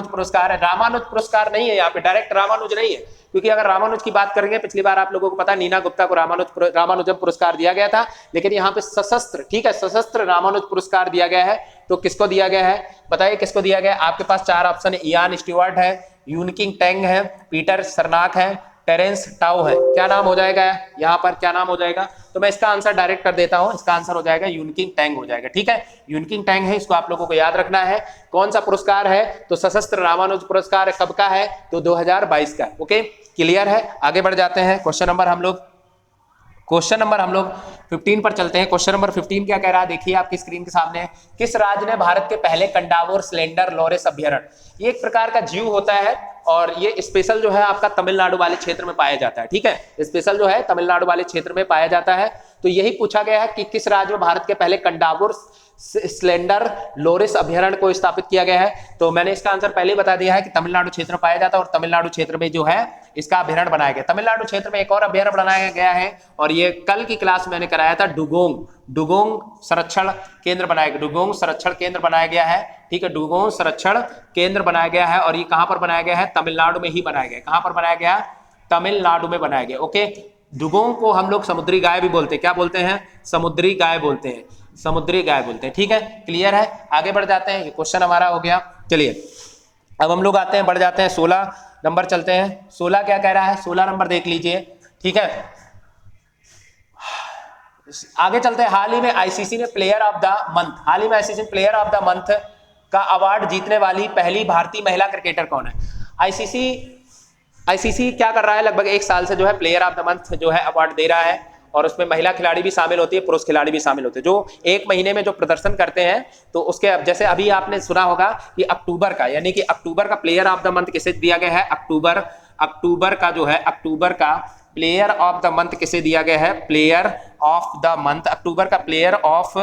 पुरस्कार है। रामानुज पुरस्कार नहीं है यहाँ पे, डायरेक्ट रामानुज नहीं है, क्योंकि अगर रामानुज की बात करेंगे, पिछली बार आप लोगों को पता, नीना गुप्ता को रामानुजम पुरस्कार दिया गया था, लेकिन यहाँ पे सशस्त्र, ठीक है, सशस्त्र रामानुज पुरस्कार दिया गया है। तो किसको दिया गया है? बताइए किसको दिया गया है? आपके पास 4 ऑप्शन है, इयान स्टीवर्ट है, यूनकिंग टैंग है, पीटर सरनाक है, टेरेंस टाउ है। क्या नाम हो जाएगा यहाँ पर? क्या नाम हो जाएगा? तो मैं इसका आंसर डायरेक्ट कर देता हूं, इसका आंसर हो जाएगा यूनकिंग टैंग हो जाएगा, ठीक है, यूनकिंग टैंग है, इसको आप लोगों को याद रखना है। कौन सा पुरस्कार है? तो सशस्त्र रामानुज पुरस्कार कब का है? तो 2022 का। ओके, क्लियर है? आगे बढ़ जाते हैं, क्वेश्चन नंबर हम लोग 15 पर चलते हैं। क्वेश्चन नंबर 15 क्या कह रहा है? देखिए आपकी स्क्रीन के सामने, किस राज्य ने भारत के पहले कंडावोर स्लेंडर लोरेस अभ्यारण्य, ये एक प्रकार का जीव होता है और ये स्पेशल जो है आपका तमिलनाडु वाले क्षेत्र में पाया जाता है, ठीक है, स्पेशल जो है तमिलनाडु वाले क्षेत्र में पाया जाता है। तो यही पूछा गया है कि किस राज्य में भारत के पहले कंडावोर स्लेंडर लोरेस अभ्यारण्य को स्थापित किया गया है। तो मैंने इसका आंसर पहले ही बता दिया है कि तमिलनाडु क्षेत्र में पाया जाता है और तमिलनाडु क्षेत्र में जो है इसका अभ्यारण्य बनाया गया। तमिलनाडु क्षेत्र में एक और अभ्यारण्य बनाया गया है और ये कल की क्लास मैंने कराया था, डुगोंग संरक्षण केंद्र बनाया गया, डुगोंग संरक्षण केंद्र बनाया गया है, ठीक है, डुगोंग संरक्षण केंद्र बनाया गया है और ये कहां पर बनाया गया है? तमिलनाडु में ही बनाया गया। कहां पर बनाया गया? तमिलनाडु में बनाया गया। ओके, डुगोंग को हम लोग समुद्री गाय भी बोलते हैं, क्या बोलते हैं? समुद्री गाय बोलते हैं, समुद्री गाय बोलते हैं, ठीक है, क्लियर है? आगे बढ़ जाते हैं, ये क्वेश्चन हमारा हो गया। चलिए अब हम लोग आते हैं, बढ़ जाते हैं 16 नंबर चलते हैं। 16 क्या कह रहा है? 16 नंबर देख लीजिए, ठीक है, आगे चलते हैं। हाल ही में आईसीसी ने प्लेयर ऑफ द मंथ का अवार्ड जीतने वाली पहली भारतीय महिला क्रिकेटर कौन है? आईसीसी क्या कर रहा है? लगभग 1 साल से जो है प्लेयर ऑफ द मंथ जो है अवार्ड दे रहा है और उसमें महिला खिलाड़ी भी शामिल होती है, पुरुष खिलाड़ी भी शामिल होते हैं, जो 1 महीने में जो प्रदर्शन करते हैं। तो उसके अब जैसे अभी आपने सुना होगा कि अक्टूबर का, यानी कि अक्टूबर का प्लेयर ऑफ द मंथ किसे दिया गया है? अक्टूबर का जो है, अक्टूबर का प्लेयर ऑफ द मंथ किसे दिया गया है? प्लेयर ऑफ द मंथ, अक्टूबर का प्लेयर ऑफ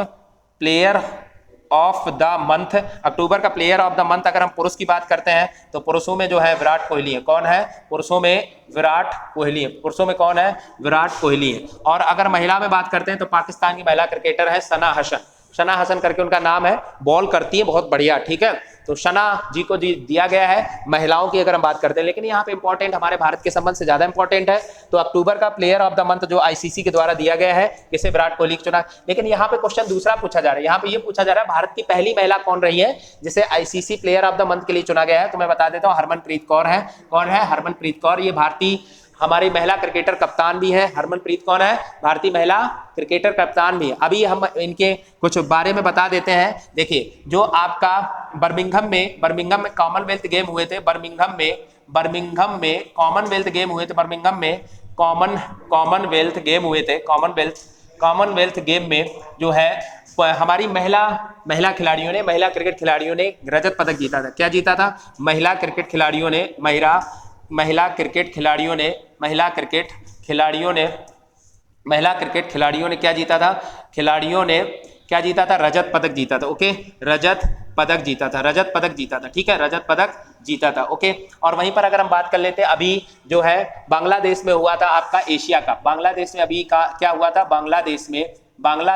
द मंथ, अक्टूबर का प्लेयर ऑफ द मंथ। अगर हम पुरुष की बात करते हैं तो पुरुषों में जो है विराट कोहली है। कौन है? पुरुषों में विराट कोहली है। पुरुषों में कौन है? विराट कोहली है। और अगर महिला में बात करते हैं तो पाकिस्तान की महिला क्रिकेटर है सना हसन करके उनका नाम है, बॉल करती है बहुत बढ़िया, ठीक है। तो सना जी को दिया गया है महिलाओं की अगर हम बात करते हैं, लेकिन यहाँ पे इंपॉर्टेंट हमारे भारत के संबंध से ज्यादा इंपॉर्टेंट है। तो अक्टूबर का प्लेयर ऑफ द मंथ जो आईसीसी के द्वारा दिया गया है, किसे? विराट कोहली को चुना। लेकिन यहाँ पे क्वेश्चन दूसरा पूछा जा रहा है, यहाँ पे ये पूछा जा रहा है भारत की पहली महिला कौन रही है जिसे ICC player of the month के लिए चुना गया है? तो मैं बता देता हूँ, हरमनप्रीत कौर है। कौन है? हरमनप्रीत कौर। ये भारतीय हमारी महिला क्रिकेटर कप्तान भी है। हरमनप्रीत कौन है? भारतीय महिला क्रिकेटर कप्तान भी है। अभी हम इनके कुछ बारे में बता देते हैं। देखिए, जो आपका बर्मिंघम में कॉमनवेल्थ गेम हुए थे, बर्मिंघम में कॉमनवेल्थ गेम हुए थे, बर्मिंघम में कॉमनवेल्थ गेम हुए थे। कॉमनवेल्थ गेम में जो है हमारी महिला क्रिकेट खिलाड़ियों ने रजत पदक जीता था। क्या जीता था? महिला क्रिकेट खिलाड़ियों ने क्या जीता था? खिलाड़ियों ने क्या जीता था? रजत पदक जीता था। ओके, रजत पदक जीता था, ठीक है, रजत पदक जीता था। ओके, और वहीं पर अगर हम बात कर लेते हैं, अभी जो है बांग्लादेश में हुआ था आपका एशिया कप। बांग्लादेश में अभी का क्या हुआ था? बांग्लादेश में महिला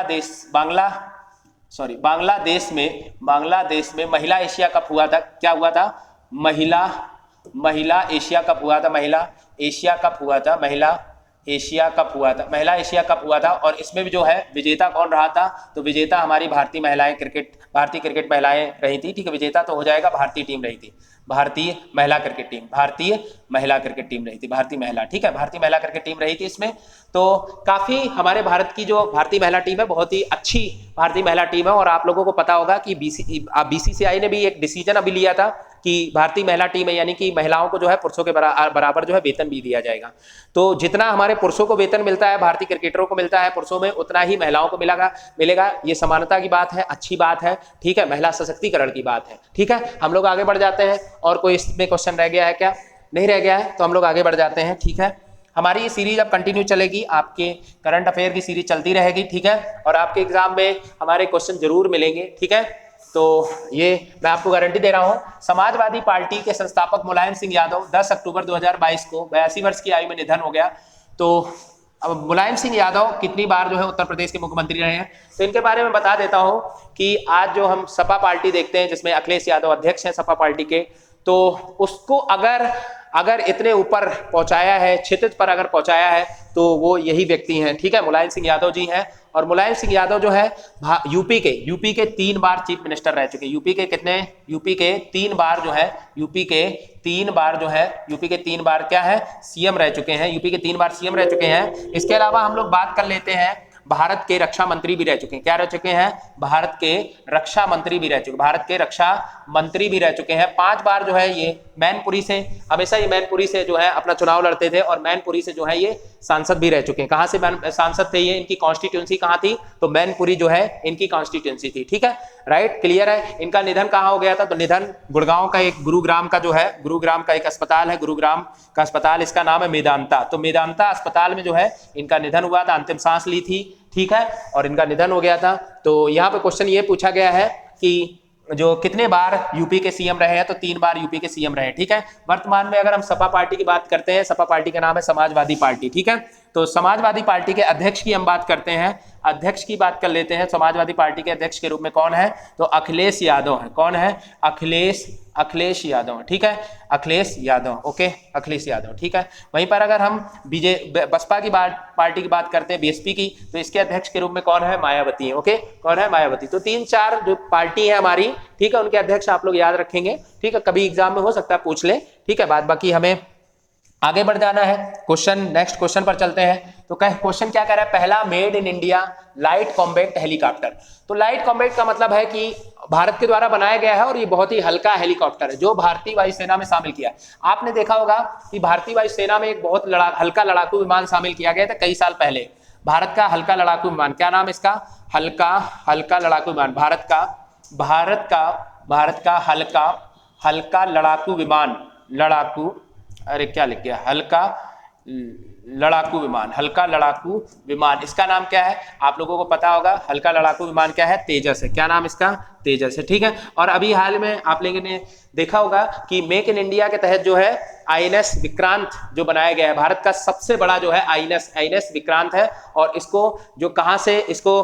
एशिया कप हुआ था। क्या हुआ था? महिला एशिया कप हुआ था। और इसमें भी जो है विजेता कौन रहा था? तो विजेता हमारी भारतीय क्रिकेट महिलाएं रही थी, ठीक है, विजेता तो हो जाएगा, भारतीय टीम रही थी, भारतीय महिला क्रिकेट टीम रही थी, भारतीय महिला, ठीक है, भारतीय महिला क्रिकेट टीम रही थी इसमें। तो काफी हमारे भारत की जो भारतीय महिला टीम है, बहुत ही अच्छी भारतीय महिला टीम है। और आप लोगों को पता होगा कि बीसीसीआई ने भी एक डिसीजन अभी लिया था कि भारतीय महिला टीम है, यानी कि महिलाओं को जो है पुरुषों के बराबर जो है वेतन भी दिया जाएगा। तो जितना हमारे पुरुषों को वेतन मिलता है, भारतीय क्रिकेटरों को मिलता है पुरुषों में, उतना ही महिलाओं को मिलेगा। ये समानता की बात है, अच्छी बात है, ठीक है, महिला सशक्तिकरण की बात है, ठीक है। हम लोग आगे बढ़ जाते हैं। और कोई इसमें क्वेश्चन रह गया है क्या? नहीं रह गया है, तो हम लोग आगे बढ़ जाते हैं, ठीक है। हमारी ये सीरीज अब कंटिन्यू चलेगी, आपके करंट अफेयर की सीरीज चलती रहेगी, ठीक है। और आपके एग्जाम में हमारे क्वेश्चन जरूर मिलेंगे, ठीक है। तो ये मैं आपको गारंटी दे रहा हूं। समाजवादी पार्टी के संस्थापक मुलायम सिंह यादव 10 अक्टूबर 2022 को 82 वर्ष की आयु में निधन हो गया। तो अब मुलायम सिंह यादव कितनी बार जो है उत्तर प्रदेश के मुख्यमंत्री रहे हैं, तो इनके बारे में बता देता हूं कि आज जो हम सपा पार्टी देखते हैं, जिसमें अखिलेश यादव अध्यक्ष हैं सपा पार्टी के, तो उसको अगर इतने ऊपर पहुंचाया है, क्षितिज पर अगर पहुंचाया है, तो वो यही व्यक्ति हैं, ठीक है, मुलायम सिंह यादव जी हैं। और मुलायम सिंह यादव जो है यूपी के 3 बार चीफ मिनिस्टर रह चुके हैं। यूपी के 3 बार जो है यूपी के 3 बार क्या है, सीएम रह चुके हैं। यूपी के 3 बार सीएम रह चुके हैं। इसके अलावा हम लोग बात कर लेते हैं, भारत के रक्षा मंत्री भी रह चुके हैं। क्या रह चुके हैं? भारत के रक्षा मंत्री भी रह चुके हैं। 5 बार जो है ये मैनपुरी से, हमेशा ये मैनपुरी से जो है अपना चुनाव लड़ते थे, और मैनपुरी से जो है ये सांसद भी रह चुके हैं। कहां से सांसद थे ये? इनकी कॉन्स्टिट्यूंसी कहां थी? तो मैनपुरी जो है इनकी कॉन्स्टिट्यूंसी थी, ठीक है, राइट, क्लियर है। इनका निधन कहां हो गया था? तो निधन गुड़गांव का एक गुरुग्राम का एक अस्पताल है, गुरुग्राम का अस्पताल, इसका नाम है मेदांता। तो मेदांता अस्पताल में जो है इनका निधन हुआ था, अंतिम सांस ली थी, ठीक है, और इनका निधन हो गया था। तो यहाँ पे क्वेश्चन ये पूछा गया है कि जो कितने बार यूपी के सीएम रहे हैं, तो 3 बार यूपी के सीएम रहे, ठीक है। वर्तमान में अगर हम सपा पार्टी की बात करते हैं, सपा पार्टी का नाम है समाजवादी पार्टी, ठीक है। तो समाजवादी पार्टी के अध्यक्ष की हम बात करते हैं, अध्यक्ष की बात कर लेते हैं। समाजवादी पार्टी के अध्यक्ष के रूप में कौन है? तो अखिलेश यादव है। कौन है? अखिलेश यादव, ठीक है, अखिलेश यादव, ओके, अखिलेश यादव, ठीक है। वहीं पर अगर हम बसपा की पार्टी की बात करते हैं, बीएसपी की, तो इसके अध्यक्ष के रूप में कौन है? मायावती है, ओके, कौन है? मायावती। तो 3-4 जो पार्टी है हमारी, ठीक है, उनके अध्यक्ष आप लोग याद रखेंगे, ठीक है, कभी एग्जाम में हो सकता है पूछ ले, ठीक है। बाद बाकी हमें आगे बढ़ जाना है। नेक्स्ट क्वेश्चन पर चलते हैं। तो क्वेश्चन क्या कह रहा है? पहला made in India light combat helicopter. तो लाइट कॉम्बैट का मतलब है कि भारत के द्वारा बनाया गया है, और ये बहुत ही हल्का हेलीकॉप्टर है जो भारतीय वायुसेना में शामिल किया है। आपने देखा होगा कि भारतीय वायुसेना में एक बहुत हल्का लड़ाकू विमान शामिल किया गया था कई साल पहले। भारत का हल्का लड़ाकू विमान, क्या नाम इसका? हल्का लड़ाकू विमान। भारत का हल्का लड़ाकू विमान, अरे क्या लिख गया? हल्का लड़ाकू विमान, इसका नाम क्या है? आप लोगों को पता होगा, हल्का लड़ाकू विमान क्या है? तेजस है। क्या नाम इसका? तेजस है, ठीक है। और अभी हाल में आप लोगों ने देखा होगा कि मेक इन इंडिया के तहत जो है आईएनएस विक्रांत जो बनाया गया है, भारत का सबसे बड़ा जो है आईएनएस विक्रांत है। और इसको जो कहां से इसको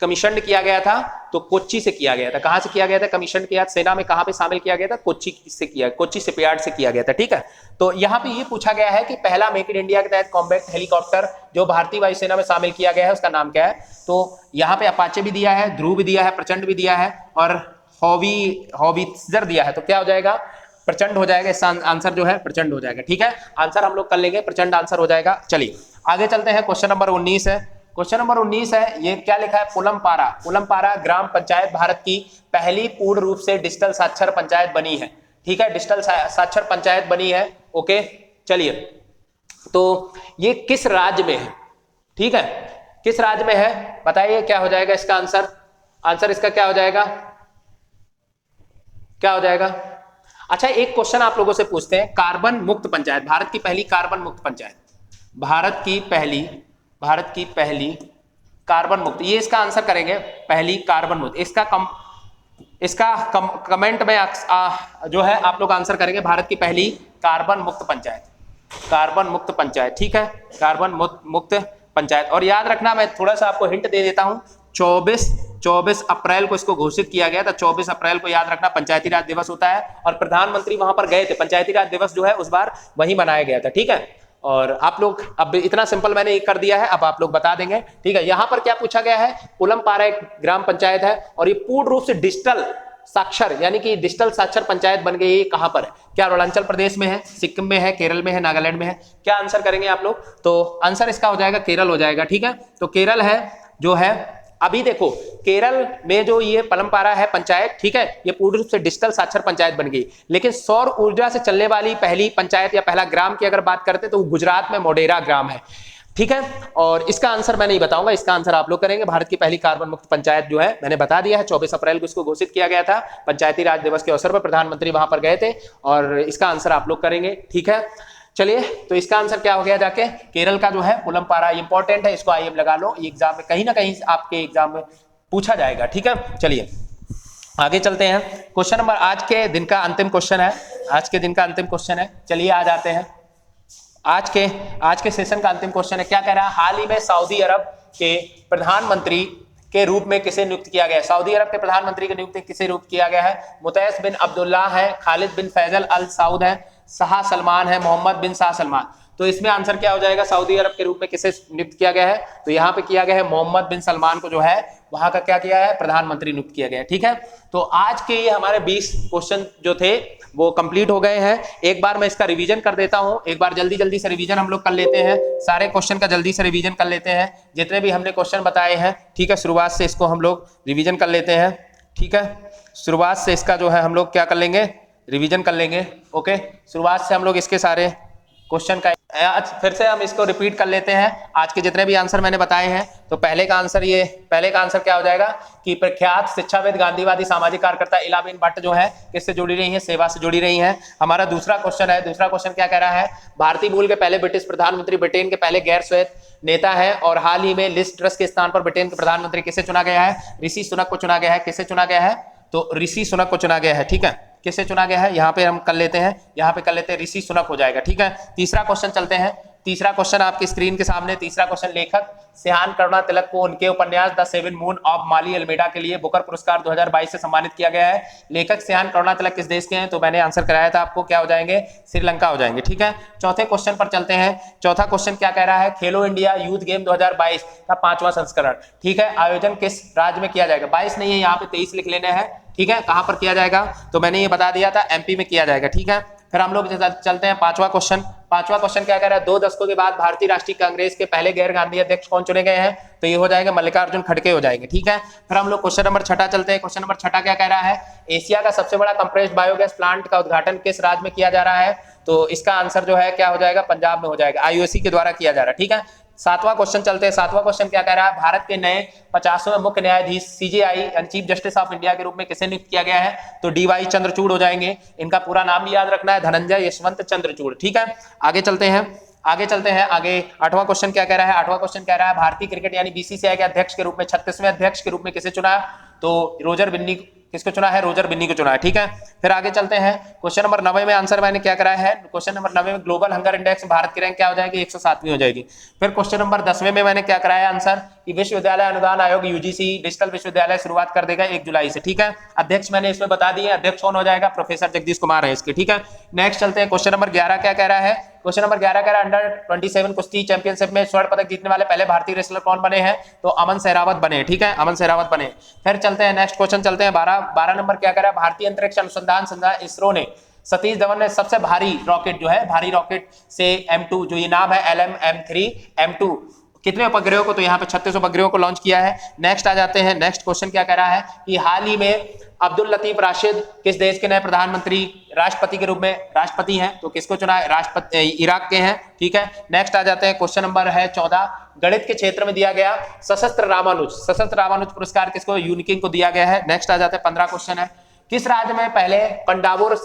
कमीशन किया गया था? तो कोच्चि से किया गया था। कहां से किया गया था कमीशन किया? सेना में कहां पे शामिल किया गया था? कोच्चि शिपयार्ड से किया गया था, ठीक है। तो यहाँ पे ये पूछा गया है कि पहला मेक इन इंडिया के तहत कॉम्बैट हेलीकॉप्टर जो भारतीय वायुसेना में शामिल किया गया है, उसका नाम क्या है? तो यहाँ पे अपाचे भी दिया है, ध्रुव भी दिया है, प्रचंड भी दिया है, और हॉवित्जर दिया है। तो क्या हो जाएगा? प्रचंड हो जाएगा। इसका आंसर जो है प्रचंड हो जाएगा, ठीक है। आंसर हम लोग कर लेंगे, प्रचंड आंसर हो जाएगा। चलिए आगे चलते हैं। क्वेश्चन नंबर 19 है। क्वेश्चन नंबर 19 है, ये क्या लिखा है? पुलमपारा ग्राम पंचायत भारत की पहली पूर्ण रूप से डिजिटल साक्षर पंचायत बनी है, ठीक है, डिजिटल साक्षर पंचायत बनी है, ओके। चलिए, तो ये किस राज्य में है? ठीक है, किस राज्य में है? बताइए क्या हो जाएगा इसका आंसर? आंसर इसका क्या हो जाएगा? अच्छा, एक क्वेश्चन आप लोगों से पूछते हैं। कार्बन मुक्त पंचायत, भारत की पहली कार्बन मुक्त पंचायत, भारत की पहली कार्बन मुक्त, ये इसका आंसर करेंगे, पहली कार्बन मुक्त। इसका कमेंट में जो है आप लोग आंसर करेंगे, भारत की पहली कार्बन मुक्त पंचायत, ठीक है, कार्बन मुक्त पंचायत। और याद रखना, मैं थोड़ा सा आपको हिंट दे देता हूं, 24 अप्रैल को इसको घोषित किया गया था। 24 अप्रैल को याद रखना पंचायती राज दिवस होता है, और प्रधानमंत्री वहां पर गए थे। पंचायती राज दिवस जो है उस बार वही मनाया गया था, ठीक है। और आप लोग, अब इतना सिंपल मैंने कर दिया है, अब आप लोग बता देंगे, ठीक है। यहां पर क्या पूछा गया है? पुलमपारा एक ग्राम पंचायत है, और ये पूर्ण रूप से डिजिटल साक्षर, यानी कि डिजिटल साक्षर पंचायत बन गई है। कहां पर है? क्या अरुणाचल प्रदेश में है, सिक्किम में है, केरल में है, नागालैंड में है? क्या आंसर करेंगे आप लोग? तो आंसर इसका हो जाएगा केरल हो जाएगा, ठीक है। तो केरल है जो है अभी देखो केरल में जो ये पलमपारा है पंचायत, ठीक है, ये पूर्ण रूप से डिजिटल साक्षर पंचायत बन गई। लेकिन सौर ऊर्जा से चलने वाली पहली पंचायत या पहला ग्राम की अगर बात करते तो वो गुजरात में मोढेरा ग्राम है, ठीक है। और इसका आंसर मैं नहीं बताऊंगा, इसका आंसर आप लोग करेंगे। भारत की पहली कार्बन मुक्त पंचायत जो है मैंने बता दिया है, 24 अप्रैल को इसको घोषित किया गया था। पंचायती राज दिवस के अवसर पर प्रधानमंत्री वहां पर गए थे और इसका आंसर आप लोग करेंगे, ठीक है। चलिए, तो इसका आंसर क्या हो गया जाके, केरल का जो है पुलमपारा। इंपॉर्टेंट है, इसको आईएम लगा लो, एग्जाम में कहीं ना कहीं आपके एग्जाम में पूछा जाएगा, ठीक है। चलिए आगे चलते हैं। क्वेश्चन नंबर, आज के दिन का अंतिम क्वेश्चन है, आज के दिन का अंतिम क्वेश्चन है। चलिए आ जाते हैं आज के सेशन का अंतिम क्वेश्चन है। क्या कह रहा है, हाल ही में सऊदी अरब के प्रधानमंत्री के रूप में किसे नियुक्त किया गया है? सऊदी अरब के प्रधानमंत्री की नियुक्ति किसे नियुक्त किया गया है? मुतैस बिन अब्दुल्ला है, खालिद बिन फैजल अल सऊद है, शाह सलमान है, मोहम्मद बिन शाह सलमान। तो इसमें आंसर क्या हो जाएगा, सऊदी अरब के रूप में किसे नियुक्त किया गया है? तो यहाँ पे किया गया है मोहम्मद बिन सलमान को जो है वहां का क्या किया है, प्रधानमंत्री नियुक्त किया गया है, ठीक है। तो आज के ये हमारे 20 क्वेश्चन जो थे वो कंप्लीट हो गए हैं। एक बार मैं इसका रिवीजन कर देता हूं, एक बार जल्दी से रिवीजन हम लोग कर लेते हैं, सारे क्वेश्चन का जल्दी से रिवीजन कर लेते हैं, जितने भी हमने क्वेश्चन बताए हैं, ठीक है। शुरुआत से इसको हम लोग रिवीजन कर लेते हैं, ठीक है। शुरुआत से इसका जो है हम लोग क्या कर लेंगे, रिवीजन कर लेंगे, ओके। शुरुआत से हम लोग इसके सारे क्वेश्चन का आज फिर से हम इसको रिपीट कर लेते हैं, आज के जितने भी आंसर मैंने बताए हैं। तो पहले का आंसर क्या हो जाएगा कि प्रख्यात शिक्षाविद गांधीवादी सामाजिक कार्यकर्ता इलाबेन भट्ट जो है किससे जुड़ी रही है, सेवा से जुड़ी रही हैं। हमारा दूसरा क्वेश्चन है, दूसरा क्वेश्चन क्या कह रहा है, भारतीय मूल के पहले ब्रिटिश प्रधानमंत्री, ब्रिटेन के पहले गैर स्वायत्त नेता है और हाल ही में लिज ट्रस के स्थान पर ब्रिटेन के प्रधानमंत्री किसे चुना गया है? ऋषि सुनक को चुना गया है। किसे चुना गया है? तो ऋषि सुनक को चुना गया है, ठीक है। किसे चुना गया है, यहाँ पे हम कर लेते हैं, यहाँ पे कर लेते हैं ऋषि सुनक हो जाएगा, ठीक है। तीसरा क्वेश्चन चलते हैं, तीसरा क्वेश्चन आपकी स्क्रीन के सामने। तीसरा क्वेश्चन, लेखक सियान करुणा तिलक को उनके उपन्यास the seven moon of Maali Almeida के लिए बुकर पुरस्कार 2022 से सम्मानित किया गया है। लेखक सियान करुणा तिलक किस देश के हैं? तो मैंने आंसर कराया था आपको, क्या हो जाएंगे, श्रीलंका हो जाएंगे, ठीक है। चौथे क्वेश्चन पर चलते हैं। चौथा क्वेश्चन क्या कह रहा है, खेलो इंडिया यूथ गेम 2022 का 5वां संस्करण, ठीक है, आयोजन किस राज्य में किया जाएगा? 22 नहीं है, यहाँ पे 23 लिख लेने हैं, ठीक है। कहां पर किया जाएगा? तो मैंने ये बता दिया था, एमपी में किया जाएगा, ठीक है। फिर हम लोग चलते हैं पांचवा क्वेश्चन। पांचवा क्वेश्चन क्या कह रहा है, 2 दशकों के बाद भारतीय राष्ट्रीय कांग्रेस के पहले गैर गांधी अध्यक्ष कौन चुने गए हैं? तो ये हो जाएगा मल्लिकार्जुन खड़गे हो जाएंगे, ठीक है। फिर हम लोग क्वेश्चन नंबर 6 चलते हैं। क्वेश्चन नंबर 6 क्या कह रहा है, एशिया का सबसे बड़ा कंप्रेस्ड बायोगैस प्लांट का उद्घाटन किस राज्य में किया जा रहा है? तो इसका आंसर जो है क्या हो जाएगा, पंजाब में हो जाएगा, आईओसी के द्वारा किया जा रहा है, ठीक है। 7वां क्वेश्चन चलते हैं। 7वां क्वेश्चन क्या कह रहा है, भारत के नए 50वें मुख्य न्यायाधीश सीजेआई यानी चीफ जस्टिस ऑफ इंडिया के रूप में किसे नियुक्त किया गया है? तो डीवाई चंद्रचूड़ हो जाएंगे। इनका पूरा नाम भी याद रखना है, धनंजय यशवंत चंद्रचूड़, ठीक है। आगे चलते हैं, आगे 8वां क्वेश्चन क्या कह रहा है, 8वां क्वेश्चन कह रहा है भारतीय क्रिकेट यानी बीसीसीआई के अध्यक्ष के रूप में 36वें अध्यक्ष के रूप में किसे चुना? तो रोजर बिन्नी, किसको चुना है? रोजर बिन्नी को चुना है, ठीक है। फिर आगे चलते हैं। क्वेश्चन नंबर 9 में आंसर मैंने क्या कराया है, क्वेश्चन नंबर 9 में ग्लोबल हंगर इंडेक्स भारत की रैंक क्या हो जाएगी, 107वीं हो जाएगी। फिर क्वेश्चन नंबर 10वें में मैंने क्या कराया आंसर कि विश्वविद्यालय अनुदान आयोग यूजीसी डिजिटल विश्वविद्यालय शुरुआत कर देगा 1 जुलाई से, ठीक है। अध्यक्ष मैंने इसमें बता दिए, अध्यक्ष कौन हो जाएगा, प्रोफेसर जगदीश कुमार है इसके, ठीक है। नेक्स्ट चलते हैं, क्वेश्चन नंबर 11 क्या कह रहा है, क्वेश्चन नंबर 11 कह रहा है अंडर 27 कुश्ती चैंपियनशिप में स्वर्ण पदक जीतने वाले पहले भारतीय रेसलर कौन बने हैं? तो अमन सहरावत बने, ठीक है, अमन सहरावत बने। फिर चलते हैं नेक्स्ट क्वेश्चन चलते हैं 12 नंबर क्या कह रहा है, भारतीय अंतरिक्ष अनुसंधान संस्थान इसरो ने सतीश धवन ने सबसे भारी रॉकेट जो है, भारी रॉकेट से M2 जो ये नाम है LM-M3 M2 कितने उपग्रहों को, तो यहाँ पे 36 उपग्रहों को लॉन्च किया है। नेक्स्ट आ जाते हैं, नेक्स्ट क्वेश्चन क्या कह रहा है कि हाल ही में अब्दुल लतीफ राशिद किस देश के नए प्रधानमंत्री राष्ट्रपति के रूप में राष्ट्रपति हैं? तो किसको चुना है, राष्ट्रपति इराक के हैं, ठीक है। नेक्स्ट आ जाते हैं, क्वेश्चन नंबर है 14, गणित के क्षेत्र में दिया गया सशस्त्र रामानुज पुरस्कार किसको, यूनिकिंग को दिया गया है। नेक्स्ट आ जाते हैं 15 क्वेश्चन है, किस राज्य में पहले पंडावुर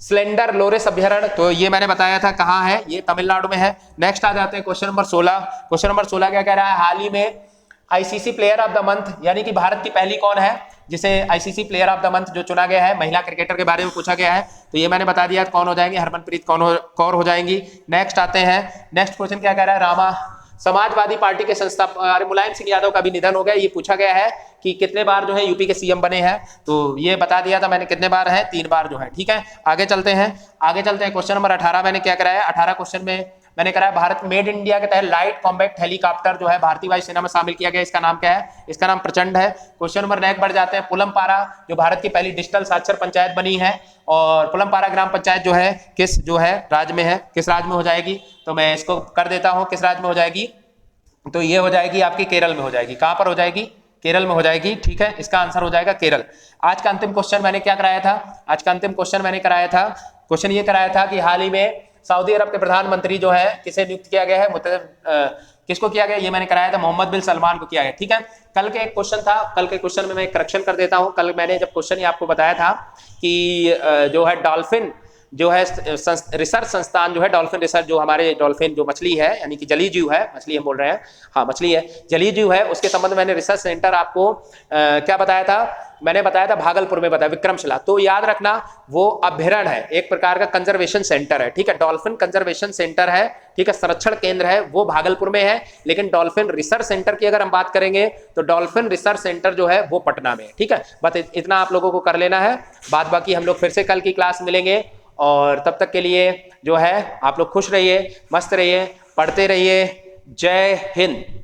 स्लेंडर लोरेस अभ्यारण्य, तो ये मैंने बताया था कहाँ है, ये तमिलनाडु में है। नेक्स्ट आ जाते हैं क्वेश्चन नंबर 16। क्वेश्चन नंबर 16 क्या कह रहा है, हाल ही में ICC player of the month यानी कि भारत की पहली कौन है जिसे ICC player of the month जो चुना गया है, महिला क्रिकेटर के बारे में पूछा गया है, तो ये मैंने बता दिया कौन हो जाएंगे, हरमनप्रीत कौर हो जाएंगी। नेक्स्ट आते हैं, नेक्स्ट क्वेश्चन क्या कह रहा है, समाजवादी पार्टी के संस्थापक मुलायम सिंह यादव का भी निधन हो गया, ये पूछा गया है कि कितने बार जो है यूपी के सीएम बने हैं, तो ये बता दिया था मैंने कितने बार है, 3 बार जो है, ठीक है। आगे चलते हैं, क्वेश्चन नंबर 18 मैंने क्या कराया, 18 क्वेश्चन में मैंने कराया भारत मेड इन इंडिया के तहत लाइट कॉम्बैट हेलीकॉप्टर जो है भारतीय वायुसेना में शामिल किया गया, इसका नाम क्या है, इसका नाम प्रचंड है। क्वेश्चन नंबर नेक्स्ट बढ़ जाते हैं, पुलमपारा जो भारत की पहली डिजिटल साक्षर पंचायत बनी है और पुलमपारा ग्राम पंचायत जो है किस जो है राज्य में है, किस राज्य में हो जाएगी, तो मैं इसको कर देता हूं किस राज्य में हो जाएगी, तो ये हो जाएगी आपकी केरल में हो जाएगी। कहां पर हो जाएगी, केरल में हो जाएगी, ठीक है, इसका आंसर हो जाएगा केरल। आज का अंतिम क्वेश्चन मैंने क्या कराया था, आज का अंतिम क्वेश्चन मैंने कराया था, क्वेश्चन ये कराया था कि हाल ही में सऊदी अरब के प्रधानमंत्री जो है किसे नियुक्त किया गया है, किसको किया गया, ये मैंने कराया था, मोहम्मद बिन सलमान को किया गया, ठीक है। कल के एक क्वेश्चन था, कल के क्वेश्चन में मैं करेक्शन कर देता हूं। कल मैंने जब क्वेश्चन ही आपको बताया था कि जो है डॉल्फिन जो है रिसर्च संस्थान जो है, डॉल्फिन रिसर्च, जो हमारे डॉल्फिन जो मछली है, यानी कि जलीय जीव है, मछली हम बोल रहे हैं, हाँ मछली है, जलीय जीव है, उसके संबंध में मैंने रिसर्च सेंटर आपको क्या बताया था, मैंने बताया था भागलपुर में बताया, विक्रमशिला। तो याद रखना वो अभ्यारण्य है, एक प्रकार का कंजर्वेशन सेंटर है, ठीक है, डॉल्फिन कंजर्वेशन सेंटर है, ठीक है, संरक्षण केंद्र है, वो भागलपुर में है। लेकिन डॉल्फिन रिसर्च सेंटर की अगर हम बात करेंगे तो डॉल्फिन रिसर्च सेंटर जो है वो पटना में है, ठीक है। बस इतना आप लोगों को कर लेना है, बाद बाकी हम लोग फिर से कल की क्लास मिलेंगे। और तब तक के लिए जो है आप लोग खुश रहिए, मस्त रहिए, पढ़ते रहिए। जय हिंद।